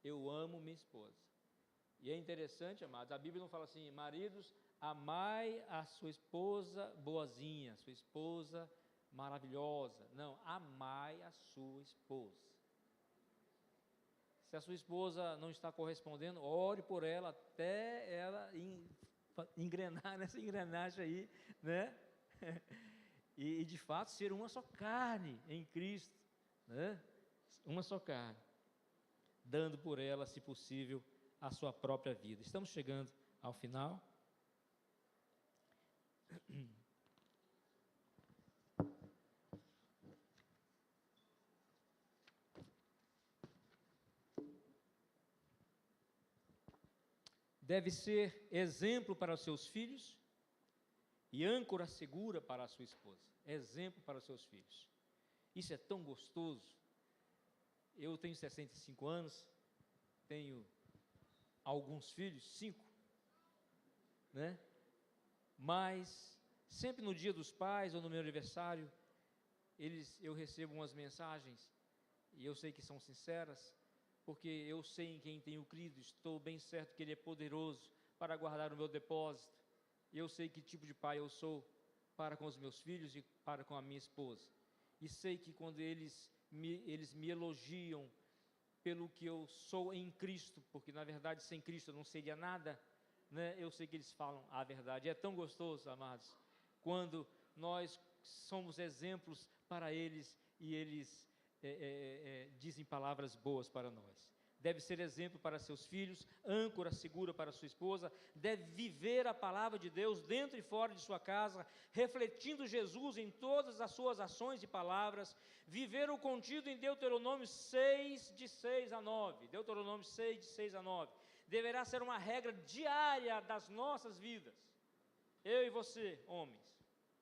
eu amo minha esposa. E é interessante, amados, a Bíblia não fala assim, maridos, amai a sua esposa boazinha, a sua esposa maravilhosa. Não, amai a sua esposa. Se a sua esposa não está correspondendo, ore por ela até ela engrenar nessa engrenagem aí, né? E de fato ser uma só carne em Cristo, né? Uma só carne, dando por ela, se possível, a sua própria vida. Estamos chegando ao final. Deve ser exemplo para os seus filhos e âncora segura para a sua esposa. Exemplo para os seus filhos. Isso é tão gostoso. Eu tenho 65 anos, tenho alguns filhos, 5, né? Mas sempre no dia dos pais ou no meu aniversário, eu recebo umas mensagens e eu sei que são sinceras, porque eu sei em quem tenho crido, estou bem certo que Ele é poderoso para guardar o meu depósito, e eu sei que tipo de pai eu sou para com os meus filhos e para com a minha esposa, e sei que quando eles me elogiam pelo que eu sou em Cristo, porque na verdade sem Cristo eu não seria nada, né? Eu sei que eles falam a verdade. É tão gostoso, amados, quando nós somos exemplos para eles e eles dizem palavras boas para nós. deve ser exemplo para seus filhos, âncora segura para sua esposa, deve viver a palavra de Deus dentro e fora de sua casa, refletindo Jesus em todas as suas ações e palavras, viver o contido em Deuteronômio 6, de 6 a 9, Deuteronômio 6, de 6 a 9, deverá ser uma regra diária das nossas vidas, eu e você, homens.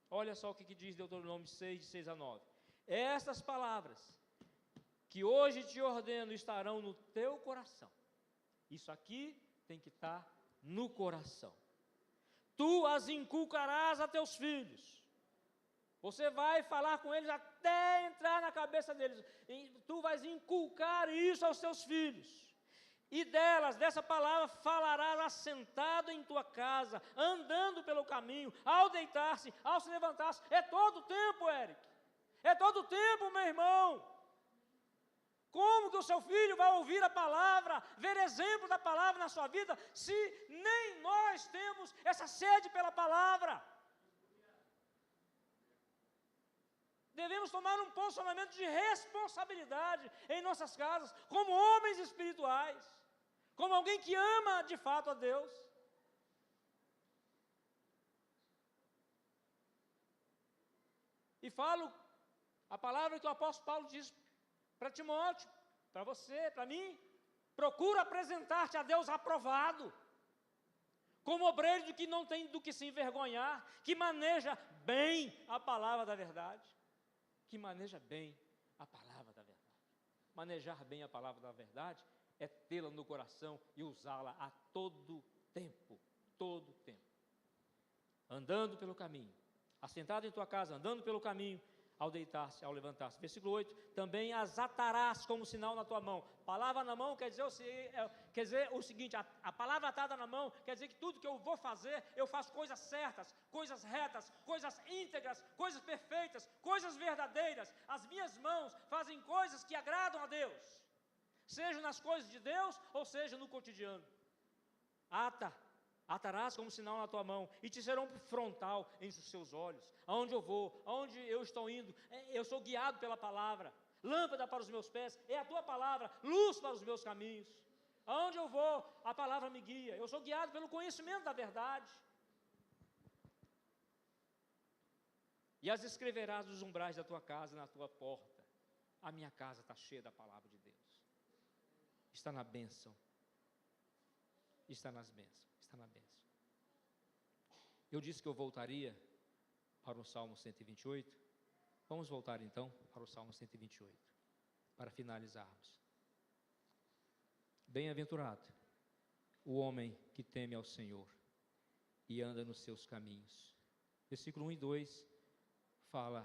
Olha só o que diz Deuteronômio 6, de 6 a 9, estas palavras que hoje te ordeno estarão no teu coração. Isso aqui tem que estar no coração. Tu as inculcarás a teus filhos. Você vai falar com eles até entrar na cabeça deles. Tu vais inculcar isso aos teus filhos. E dessa palavra, falarás assentado em tua casa, andando pelo caminho, ao deitar-se, ao se levantar-se. É todo o tempo, Eric. É todo o tempo, meu irmão. Como que o seu filho vai ouvir a palavra, ver exemplo da palavra na sua vida, se nem nós temos essa sede pela palavra? Devemos tomar um posicionamento de responsabilidade em nossas casas, como homens espirituais, como alguém que ama de fato a Deus. E falo a palavra que o apóstolo Paulo diz para Timóteo, para você, para mim: procura apresentar-te a Deus aprovado, como obreiro de que não tem do que se envergonhar, que maneja bem a palavra da verdade, que maneja bem a palavra da verdade. Manejar bem a palavra da verdade é tê-la no coração e usá-la a todo tempo, andando pelo caminho, assentado em tua casa, andando pelo caminho, ao deitar-se, ao levantar-se. Versículo 8, também as atarás como sinal na tua mão. Palavra na mão quer dizer o seguinte, a palavra atada na mão quer dizer que tudo que eu vou fazer, eu faço coisas certas, coisas retas, coisas íntegras, coisas perfeitas, coisas verdadeiras. As minhas mãos fazem coisas que agradam a Deus, seja nas coisas de Deus ou seja no cotidiano. Atarás como sinal na tua mão, e te serão frontal entre os seus olhos. Aonde eu vou, aonde eu estou indo, eu sou guiado pela palavra. Lâmpada para os meus pés, é a tua palavra, luz para os meus caminhos. Aonde eu vou, a palavra me guia. Eu sou guiado pelo conhecimento da verdade. E as escreverás nos umbrais da tua casa, na tua porta. A minha casa está cheia da palavra de Deus. Está na bênção. Está nas bênçãos. Está na bênção. Eu disse que eu voltaria para o Salmo 128. Vamos voltar então para o Salmo 128, para finalizarmos. Bem-aventurado o homem que teme ao Senhor e anda nos seus caminhos. Versículo 1 e 2 fala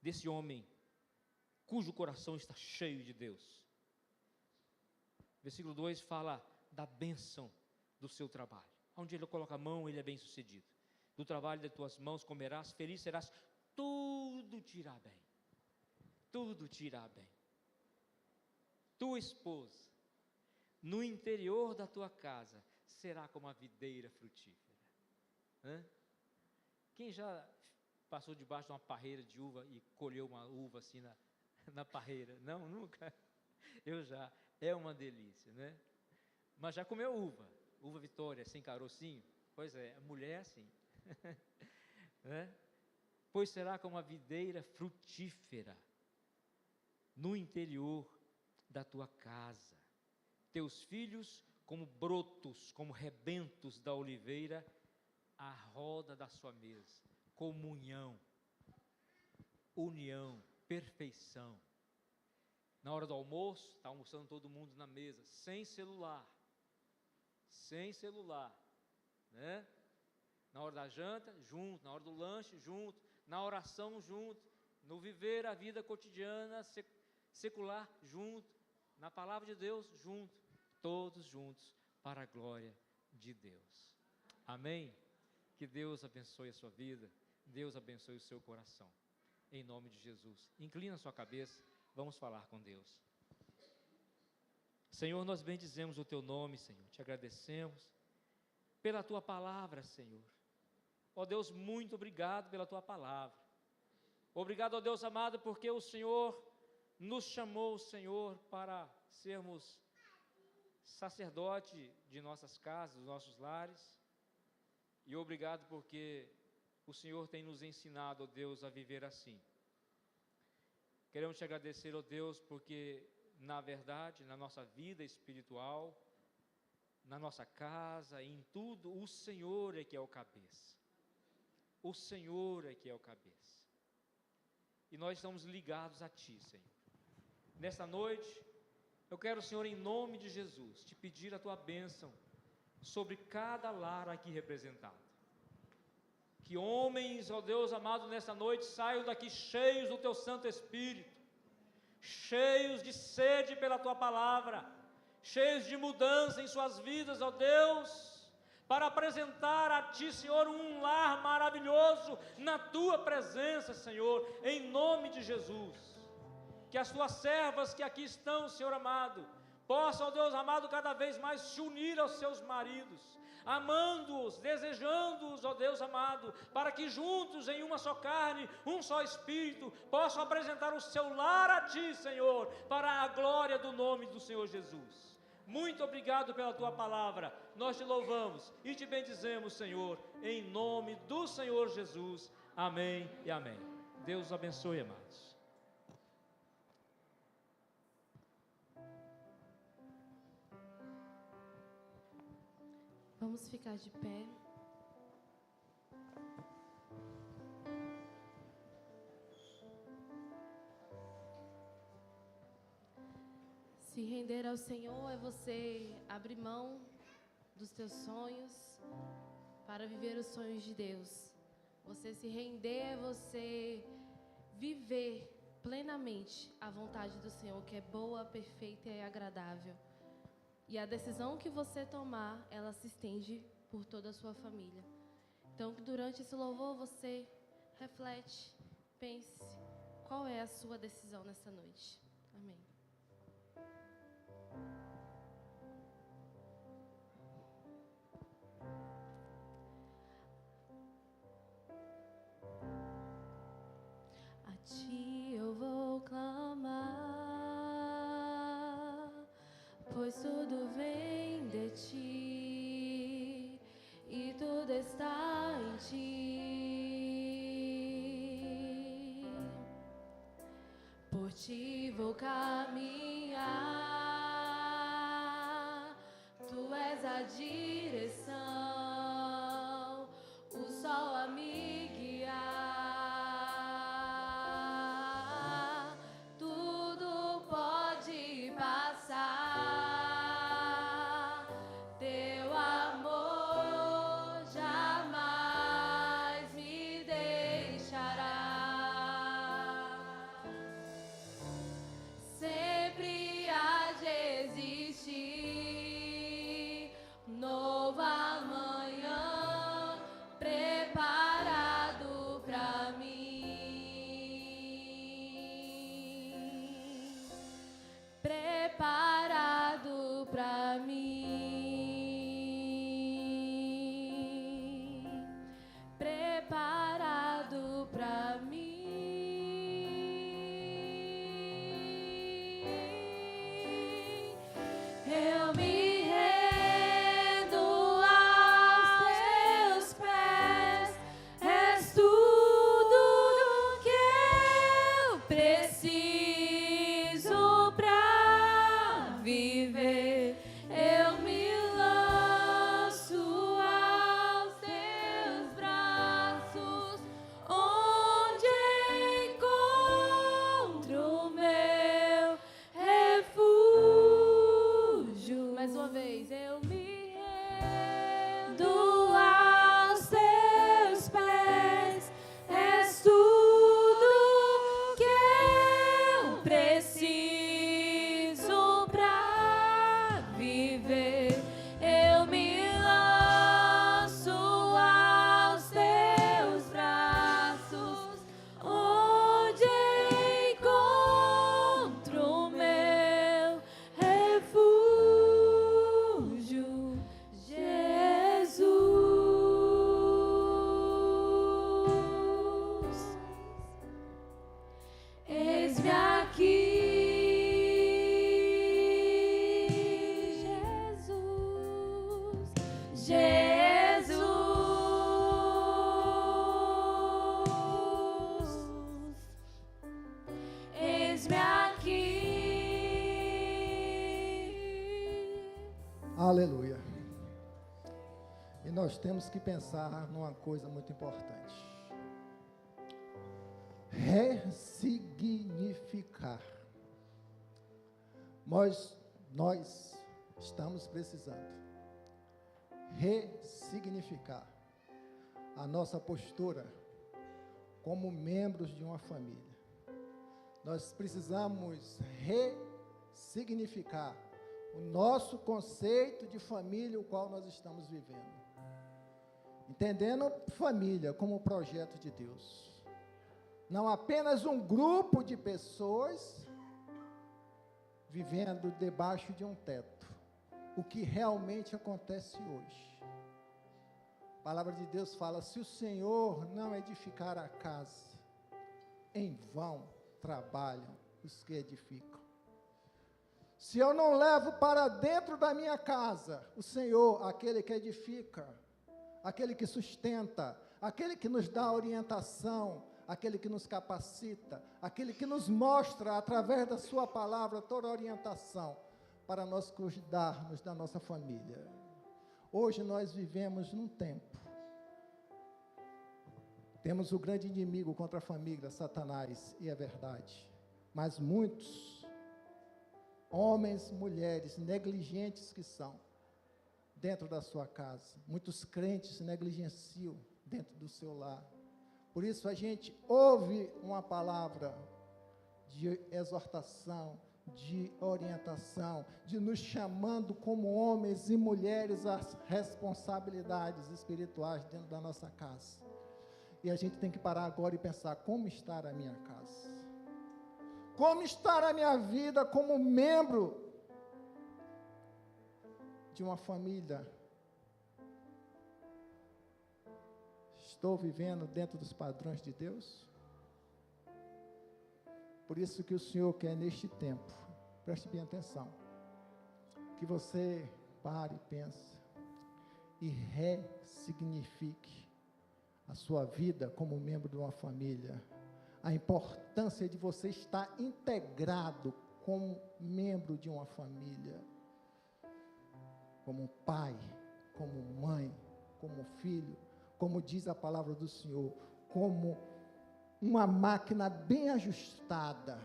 desse homem cujo coração está cheio de Deus. Versículo 2 fala da bênção do seu trabalho. Onde ele coloca a mão, ele é bem sucedido. Do trabalho de tuas mãos comerás, feliz serás, tudo te irá bem. Tudo te irá bem. Tua esposa, no interior da tua casa, será como a videira frutífera. Quem já passou debaixo de uma parreira de uva e colheu uma uva assim na parreira? Não, nunca. Eu já. É uma delícia, né? Mas já comeu uva? Uva Vitória, sem carocinho? Pois é, a mulher é assim. Né? Pois será como a videira frutífera no interior da tua casa. Teus filhos como brotos, como rebentos da oliveira, à roda da sua mesa. Comunhão, união, perfeição. Na hora do almoço, está almoçando todo mundo na mesa, sem celular, né? Na hora da janta, junto, na hora do lanche, junto, na oração, junto, no viver a vida cotidiana, secular, junto, na palavra de Deus, junto, todos juntos, para a glória de Deus. Amém? Que Deus abençoe a sua vida, Deus abençoe o seu coração, em nome de Jesus. Inclina a sua cabeça, vamos falar com Deus. Senhor, nós bendizemos o Teu nome, Senhor, te agradecemos pela Tua palavra, Senhor. Ó Deus, muito obrigado pela Tua palavra. Obrigado, ó Deus amado, porque o Senhor nos chamou o Senhor para sermos sacerdote de nossas casas, dos nossos lares. E obrigado porque o Senhor tem nos ensinado, ó Deus, a viver assim. Queremos te agradecer, ó Deus, porque na verdade, na nossa vida espiritual, na nossa casa, em tudo, o Senhor é que é o cabeça. O Senhor é que é o cabeça. E nós estamos ligados a Ti, Senhor. Nesta noite, eu quero, Senhor, em nome de Jesus, te pedir a Tua bênção sobre cada lar aqui representado. Que homens, ó Deus amado, nesta noite saiam daqui cheios do Teu Santo Espírito, cheios de sede pela Tua palavra, cheios de mudança em suas vidas, ó Deus, para apresentar a Ti, Senhor, um lar maravilhoso na Tua presença, Senhor, em nome de Jesus. Que as Tuas servas que aqui estão, Senhor amado, possam, ó Deus amado, cada vez mais se unir aos seus maridos, amando-os, desejando-os, ó Deus amado, para que juntos, em uma só carne, um só Espírito, possam apresentar o seu lar a Ti, Senhor, para a glória do nome do Senhor Jesus. Muito obrigado pela Tua palavra, nós Te louvamos e Te bendizemos, Senhor, em nome do Senhor Jesus. Amém e amém. Deus os abençoe, amados. Vamos ficar de pé. Se render ao Senhor é você abrir mão dos teus sonhos para viver os sonhos de Deus. Você se render é você viver plenamente a vontade do Senhor, que é boa, perfeita e agradável. E a decisão que você tomar, ela se estende por toda a sua família. Então, que durante esse louvor você reflete, pense, qual é a sua decisão nessa noite. Amém. A Ti eu vou clamar, pois tudo vem de Ti e tudo está em Ti. Por Ti vou caminhar, Tu és a direção, o sol a me guiar. Tudo pode passar, Teu amor jamais me deixará. Sempre há de existir novo amanhã preparado pra mim, preparado pra mim, preparado pra mim. Eu me rendo aos Teus pés, és tudo que eu preciso pra viver. Eu me lanço aos Teus braços, onde encontro o meu refúgio. Mais uma vez, eu me rendo aos Teus pés, és tudo que eu preciso pra Aleluia. E nós temos que pensar numa coisa muito importante. Ressignificar. Nós estamos precisando ressignificar a nossa postura como membros de uma família. Nós precisamos ressignificar o nosso conceito de família, o qual nós estamos vivendo. Entendendo família como um projeto de Deus. Não apenas um grupo de pessoas vivendo debaixo de um teto. O que realmente acontece hoje. A palavra de Deus fala: se o Senhor não edificar a casa, em vão trabalham os que edificam. Se eu não levo para dentro da minha casa o Senhor, aquele que edifica, aquele que sustenta, aquele que nos dá orientação, aquele que nos capacita, aquele que nos mostra através da sua palavra toda a orientação para nós cuidarmos da nossa família. Hoje nós vivemos num tempo, temos o grande inimigo contra a família, Satanás, e é verdade, mas muitos homens, mulheres, negligentes que são, dentro da sua casa, muitos crentes negligenciam dentro do seu lar. Por isso a gente ouve uma palavra de exortação, de orientação, de nos chamando como homens e mulheres às responsabilidades espirituais dentro da nossa casa. E a gente tem que parar agora e pensar: como está a minha casa? Como está a minha vida como membro de uma família? Estou vivendo dentro dos padrões de Deus? Por isso que o Senhor quer neste tempo, preste bem atenção, que você pare e pense e ressignifique a sua vida como membro de uma família. A importância de você estar integrado como membro de uma família, como pai, como mãe, como filho, como diz a palavra do Senhor, como uma máquina bem ajustada,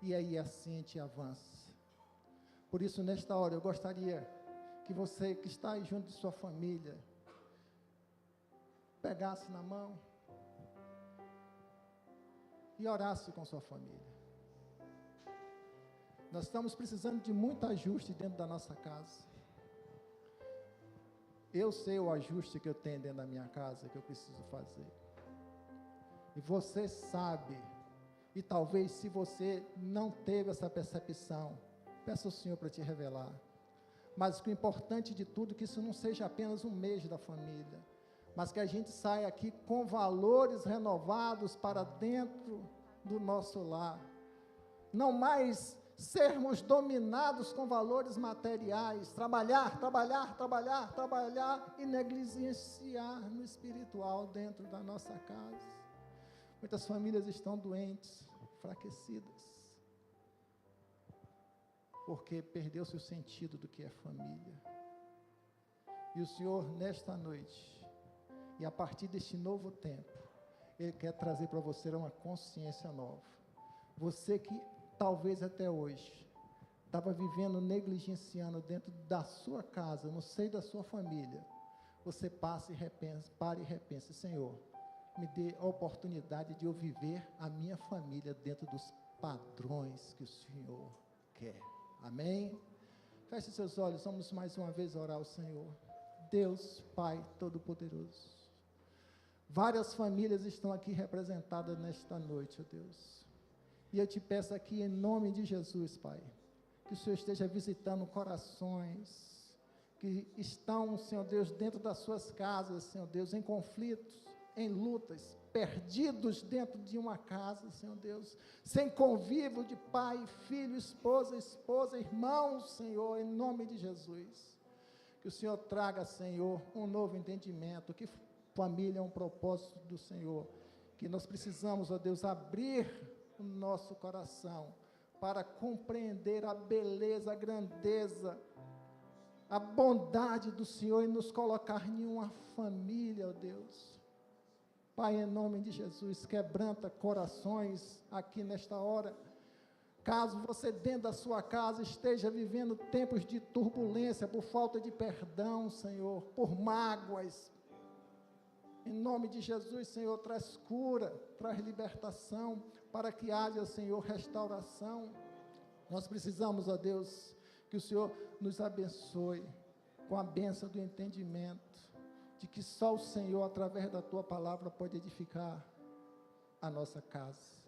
e aí assim a gente avança. Por isso, nesta hora, eu gostaria que você que está aí junto de sua família, pegasse na mão e orasse com sua família. Nós estamos precisando de muito ajuste dentro da nossa casa. Eu sei o ajuste que eu tenho dentro da minha casa, que eu preciso fazer. E você sabe, e talvez se você não teve essa percepção, peça ao Senhor para te revelar. Mas o importante de tudo é que isso não seja apenas um mês da família, mas que a gente saia aqui com valores renovados para dentro do nosso lar. Não mais sermos dominados com valores materiais, trabalhar e negligenciar no espiritual dentro da nossa casa. Muitas famílias estão doentes, enfraquecidas, porque perdeu-se o sentido do que é família. E o Senhor, nesta noite, e a partir deste novo tempo, Ele quer trazer para você uma consciência nova. Você que talvez até hoje estava vivendo, negligenciando dentro da sua casa, no seio da sua família, você passe e repense, pare e repense: Senhor, me dê a oportunidade de eu viver a minha família dentro dos padrões que o Senhor quer. Amém? Feche seus olhos, vamos mais uma vez orar ao Senhor. Deus, Pai Todo-Poderoso, várias famílias estão aqui representadas nesta noite, ó Deus. E eu te peço aqui em nome de Jesus, Pai, que o Senhor esteja visitando corações que estão, Senhor Deus, dentro das suas casas, Senhor Deus, em conflitos, em lutas, perdidos dentro de uma casa, Senhor Deus, sem convívio de pai, filho, esposa, irmãos, Senhor, em nome de Jesus. Que o Senhor traga, Senhor, um novo entendimento, que família é um propósito do Senhor, que nós precisamos, ó Deus, abrir o nosso coração para compreender a beleza, a grandeza a bondade do Senhor em nos colocar em uma família, ó Deus. Pai, em nome de Jesus, quebranta corações aqui nesta hora. Caso você dentro da sua casa esteja vivendo tempos de turbulência por falta de perdão, Senhor, por mágoas, em nome de Jesus, Senhor, traz cura, traz libertação, para que haja, Senhor, restauração. Nós precisamos, ó Deus, que o Senhor nos abençoe com a bênção do entendimento, de que só o Senhor, através da Tua palavra, pode edificar a nossa casa.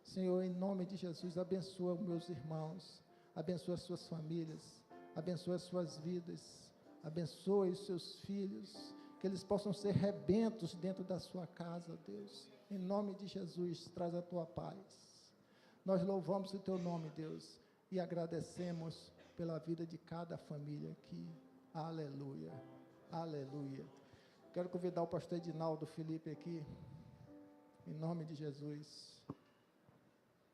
Senhor, em nome de Jesus, abençoa os meus irmãos, abençoa as suas famílias, abençoa as suas vidas, abençoa os seus filhos, que eles possam ser rebentos dentro da sua casa, Deus. Em nome de Jesus, traz a Tua paz. Nós louvamos o Teu nome, Deus, e agradecemos pela vida de cada família aqui. Aleluia, aleluia. Quero convidar o pastor Edinaldo Felipe aqui, em nome de Jesus,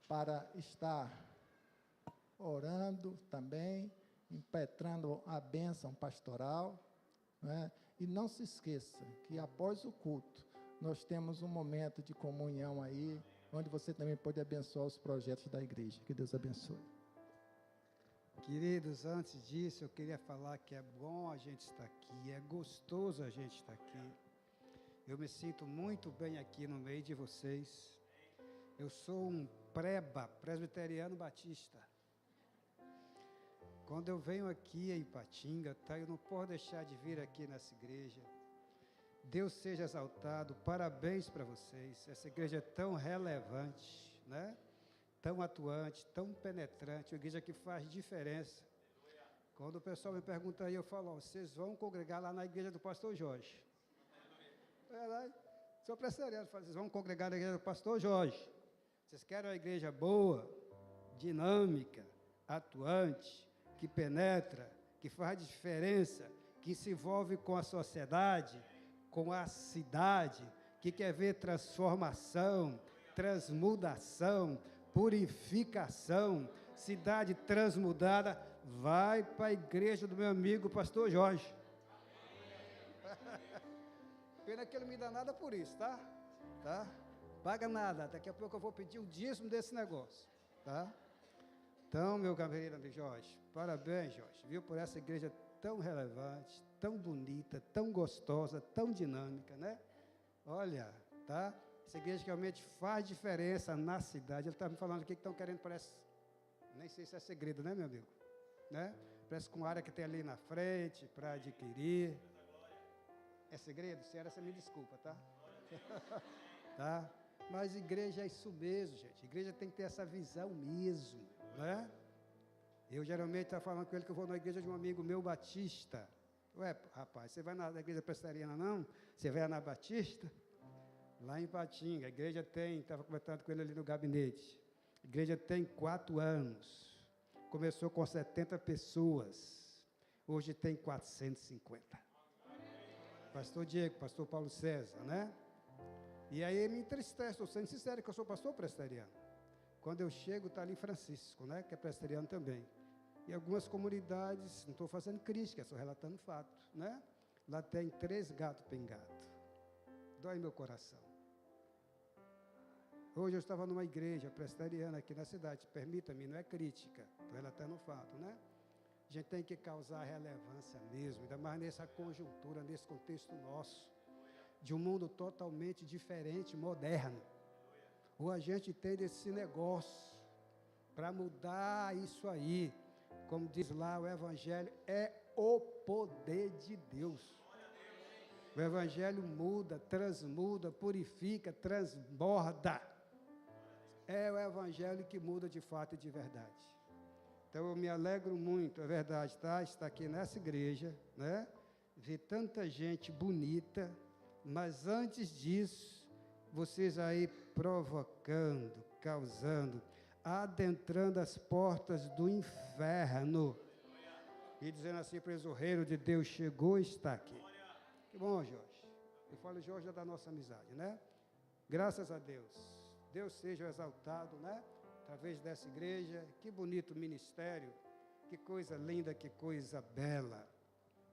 para estar orando também, impetrando a bênção pastoral, né? E não se esqueça que após o culto, nós temos um momento de comunhão aí, onde você também pode abençoar os projetos da igreja. Que Deus abençoe. Queridos, antes disso, eu queria falar que é bom a gente estar aqui, é gostoso a gente estar aqui. Eu me sinto muito bem aqui no meio de vocês. Eu sou um presbiteriano batista. Quando eu venho aqui em Ipatinga, tá, eu não posso deixar de vir aqui nessa igreja. Deus seja exaltado, parabéns para vocês. Essa igreja é tão relevante, né? Tão atuante, tão penetrante, uma igreja que faz diferença. Quando o pessoal me pergunta aí, eu falo, vocês vão congregar lá na igreja do pastor Jorge. Sou presbiteriano, vocês vão congregar na igreja do pastor Jorge. Vocês querem uma igreja boa, dinâmica, atuante, que penetra, que faz diferença, que se envolve com a sociedade, com a cidade, que quer ver transformação, transmudação, purificação, cidade transmudada, vai para a igreja do meu amigo pastor Jorge. Pena que ele não me dá nada por isso, tá? Paga nada, daqui a pouco eu vou pedir o dízimo desse negócio, tá? Então, meu querido amigo Jorge, parabéns, Jorge, viu, por essa igreja tão relevante, tão bonita, tão gostosa, tão dinâmica, né? Olha, tá? Essa igreja realmente faz diferença na cidade. Ele está me falando aqui que estão querendo, parece, nem sei se é segredo, né, meu amigo? Né? Parece com área que tem ali na frente para adquirir. É segredo? Se era, você me desculpa, tá? Tá? Mas igreja é isso mesmo, gente. Igreja tem que ter essa visão mesmo, né? Eu geralmente estava falando com ele que eu vou na igreja de um amigo meu batista. Ué, rapaz, você vai na igreja presbiteriana não? Você vai na Batista? Lá em Patinga, a igreja tem, estava comentando com ele ali no gabinete, a igreja tem 4 anos, começou com 70 pessoas, hoje tem 450. Pastor Diego, pastor Paulo César, né? E aí me entristece, estou sendo sincero que eu sou pastor presbiteriano. Quando eu chego, está ali Francisco, né? Que é presbiteriano também. E algumas comunidades, não estou fazendo crítica, estou relatando fato, né? Lá tem 3 gatos pingados. Dói meu coração. Hoje eu estava numa igreja presbiteriana aqui na cidade, permita-me, não é crítica, estou relatando o fato, né? A gente tem que causar relevância mesmo, ainda mais nessa conjuntura, nesse contexto nosso, de um mundo totalmente diferente, moderno. Ou a gente tem esse negócio para mudar isso aí, como diz lá, o Evangelho é o poder de Deus. O Evangelho muda, transmuda, purifica, transborda. É o Evangelho que muda de fato e de verdade. Então eu me alegro muito, é verdade, tá? Estar aqui nessa igreja, né? Ver tanta gente bonita, mas antes disso, vocês aí provocando, causando, adentrando as portas do inferno e dizendo assim para eles, o reino de Deus chegou e está aqui. Que bom, Jorge. Eu falo Jorge é da nossa amizade, né? Graças a Deus. Deus seja exaltado, né? Através dessa igreja. Que bonito ministério. Que coisa linda, que coisa bela.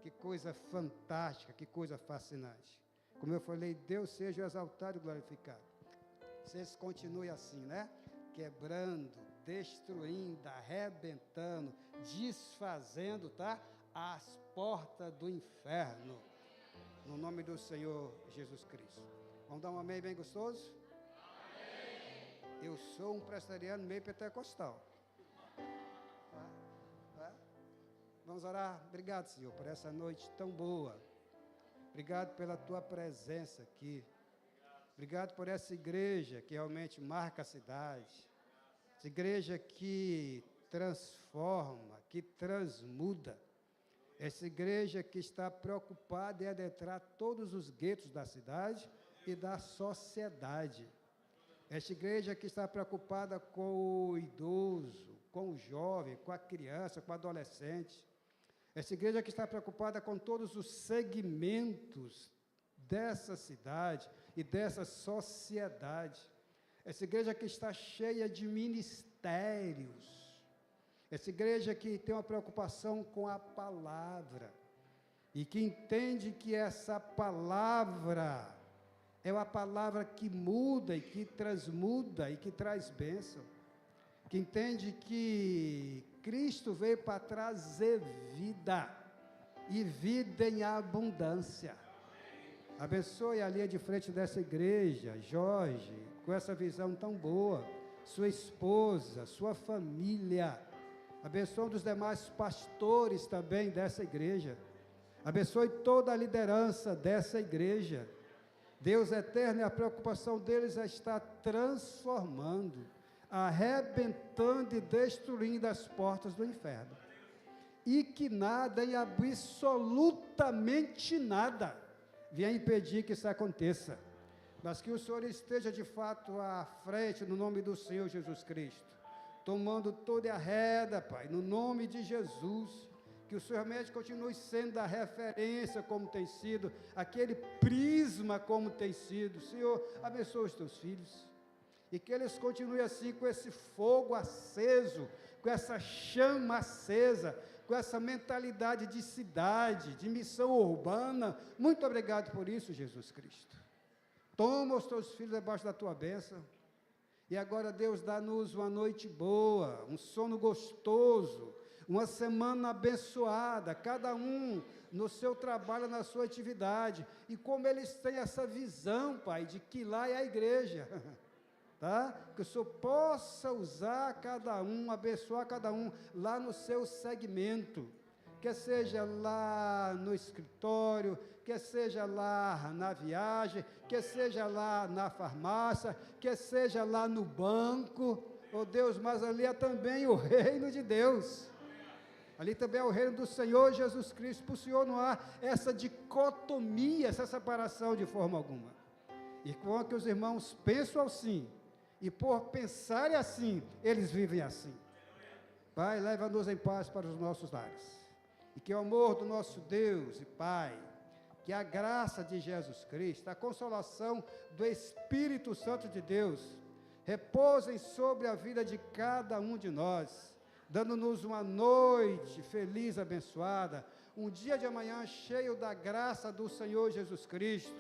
Que coisa fantástica, que coisa fascinante. Como eu falei, Deus seja exaltado e glorificado. Vocês continuem assim, né? Quebrando, destruindo, arrebentando, desfazendo, tá? As portas do inferno. No nome do Senhor Jesus Cristo. Vamos dar um amém bem gostoso? Amém. Eu sou um presbiteriano meio pentecostal. Tá? Vamos orar. Obrigado, Senhor, por essa noite tão boa. Obrigado pela tua presença aqui. Obrigado por essa igreja que realmente marca a cidade. Essa igreja que transforma, que transmuda. Essa igreja que está preocupada em adentrar todos os guetos da cidade e da sociedade. Essa igreja que está preocupada com o idoso, com o jovem, com a criança, com o adolescente. Essa igreja que está preocupada com todos os segmentos dessa cidade e dessa sociedade. Essa igreja que está cheia de ministérios. Essa igreja que tem uma preocupação com a palavra e que entende que essa palavra é uma palavra que muda e que transmuda e que traz bênção. Que entende que Cristo veio para trazer vida e vida em abundância. Abençoe a linha de frente dessa igreja, Jorge, com essa visão tão boa, sua esposa, sua família. Abençoe os demais pastores também dessa igreja. Abençoe toda a liderança dessa igreja. Deus eterno, a preocupação deles é estar transformando, arrebentando e destruindo as portas do inferno. E que nada, e absolutamente nada, venha impedir que isso aconteça. Mas que o Senhor esteja de fato à frente, no nome do Senhor Jesus Cristo. Tomando toda a reda, Pai, no nome de Jesus, que o Senhor realmente continue sendo a referência como tem sido, aquele prisma como tem sido. Senhor, abençoa os teus filhos, e que eles continuem assim, com esse fogo aceso, com essa chama acesa, com essa mentalidade de cidade, de missão urbana. Muito obrigado por isso, Jesus Cristo. Toma os teus filhos debaixo da tua bênção. E agora, Deus, dá-nos uma noite boa, um sono gostoso, uma semana abençoada, cada um no seu trabalho, na sua atividade. E como eles têm essa visão, Pai, de que lá é a igreja, tá? Que o Senhor possa usar cada um, abençoar cada um lá no seu segmento. Quer seja lá no escritório, quer seja lá na viagem, quer seja lá na farmácia, quer seja lá no banco. Oh Deus, mas ali é também o reino de Deus. Ali também é o reino do Senhor Jesus Cristo. Para o Senhor não há essa dicotomia, essa separação de forma alguma. E com que os irmãos pensam assim, e por pensarem assim, eles vivem assim. Pai, leva-nos em paz para os nossos lares. E que o amor do nosso Deus e Pai, que a graça de Jesus Cristo, a consolação do Espírito Santo de Deus, repousem sobre a vida de cada um de nós, dando-nos uma noite feliz, abençoada, um dia de amanhã cheio da graça do Senhor Jesus Cristo,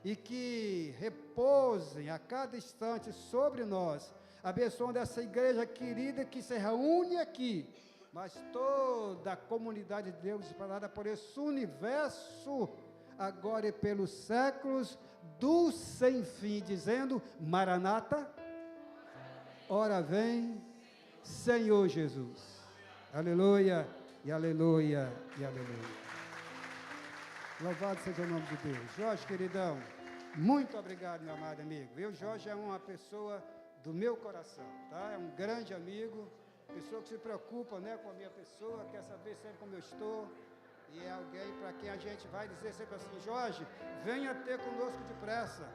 e que repousem a cada instante sobre nós, abençoando essa igreja querida que se reúne aqui, mas toda a comunidade de Deus espalhada por esse universo, agora e pelos séculos do sem fim, dizendo: Maranata, ora vem, Senhor Jesus. Aleluia, e aleluia, e aleluia. Louvado seja o nome de Deus. Jorge, queridão, muito obrigado, meu amado amigo. Jorge é uma pessoa do meu coração, tá? É um grande amigo, pessoa que se preocupa, né, com a minha pessoa, quer saber sempre como eu estou, e é alguém para quem a gente vai dizer sempre assim: Jorge, venha ter conosco depressa.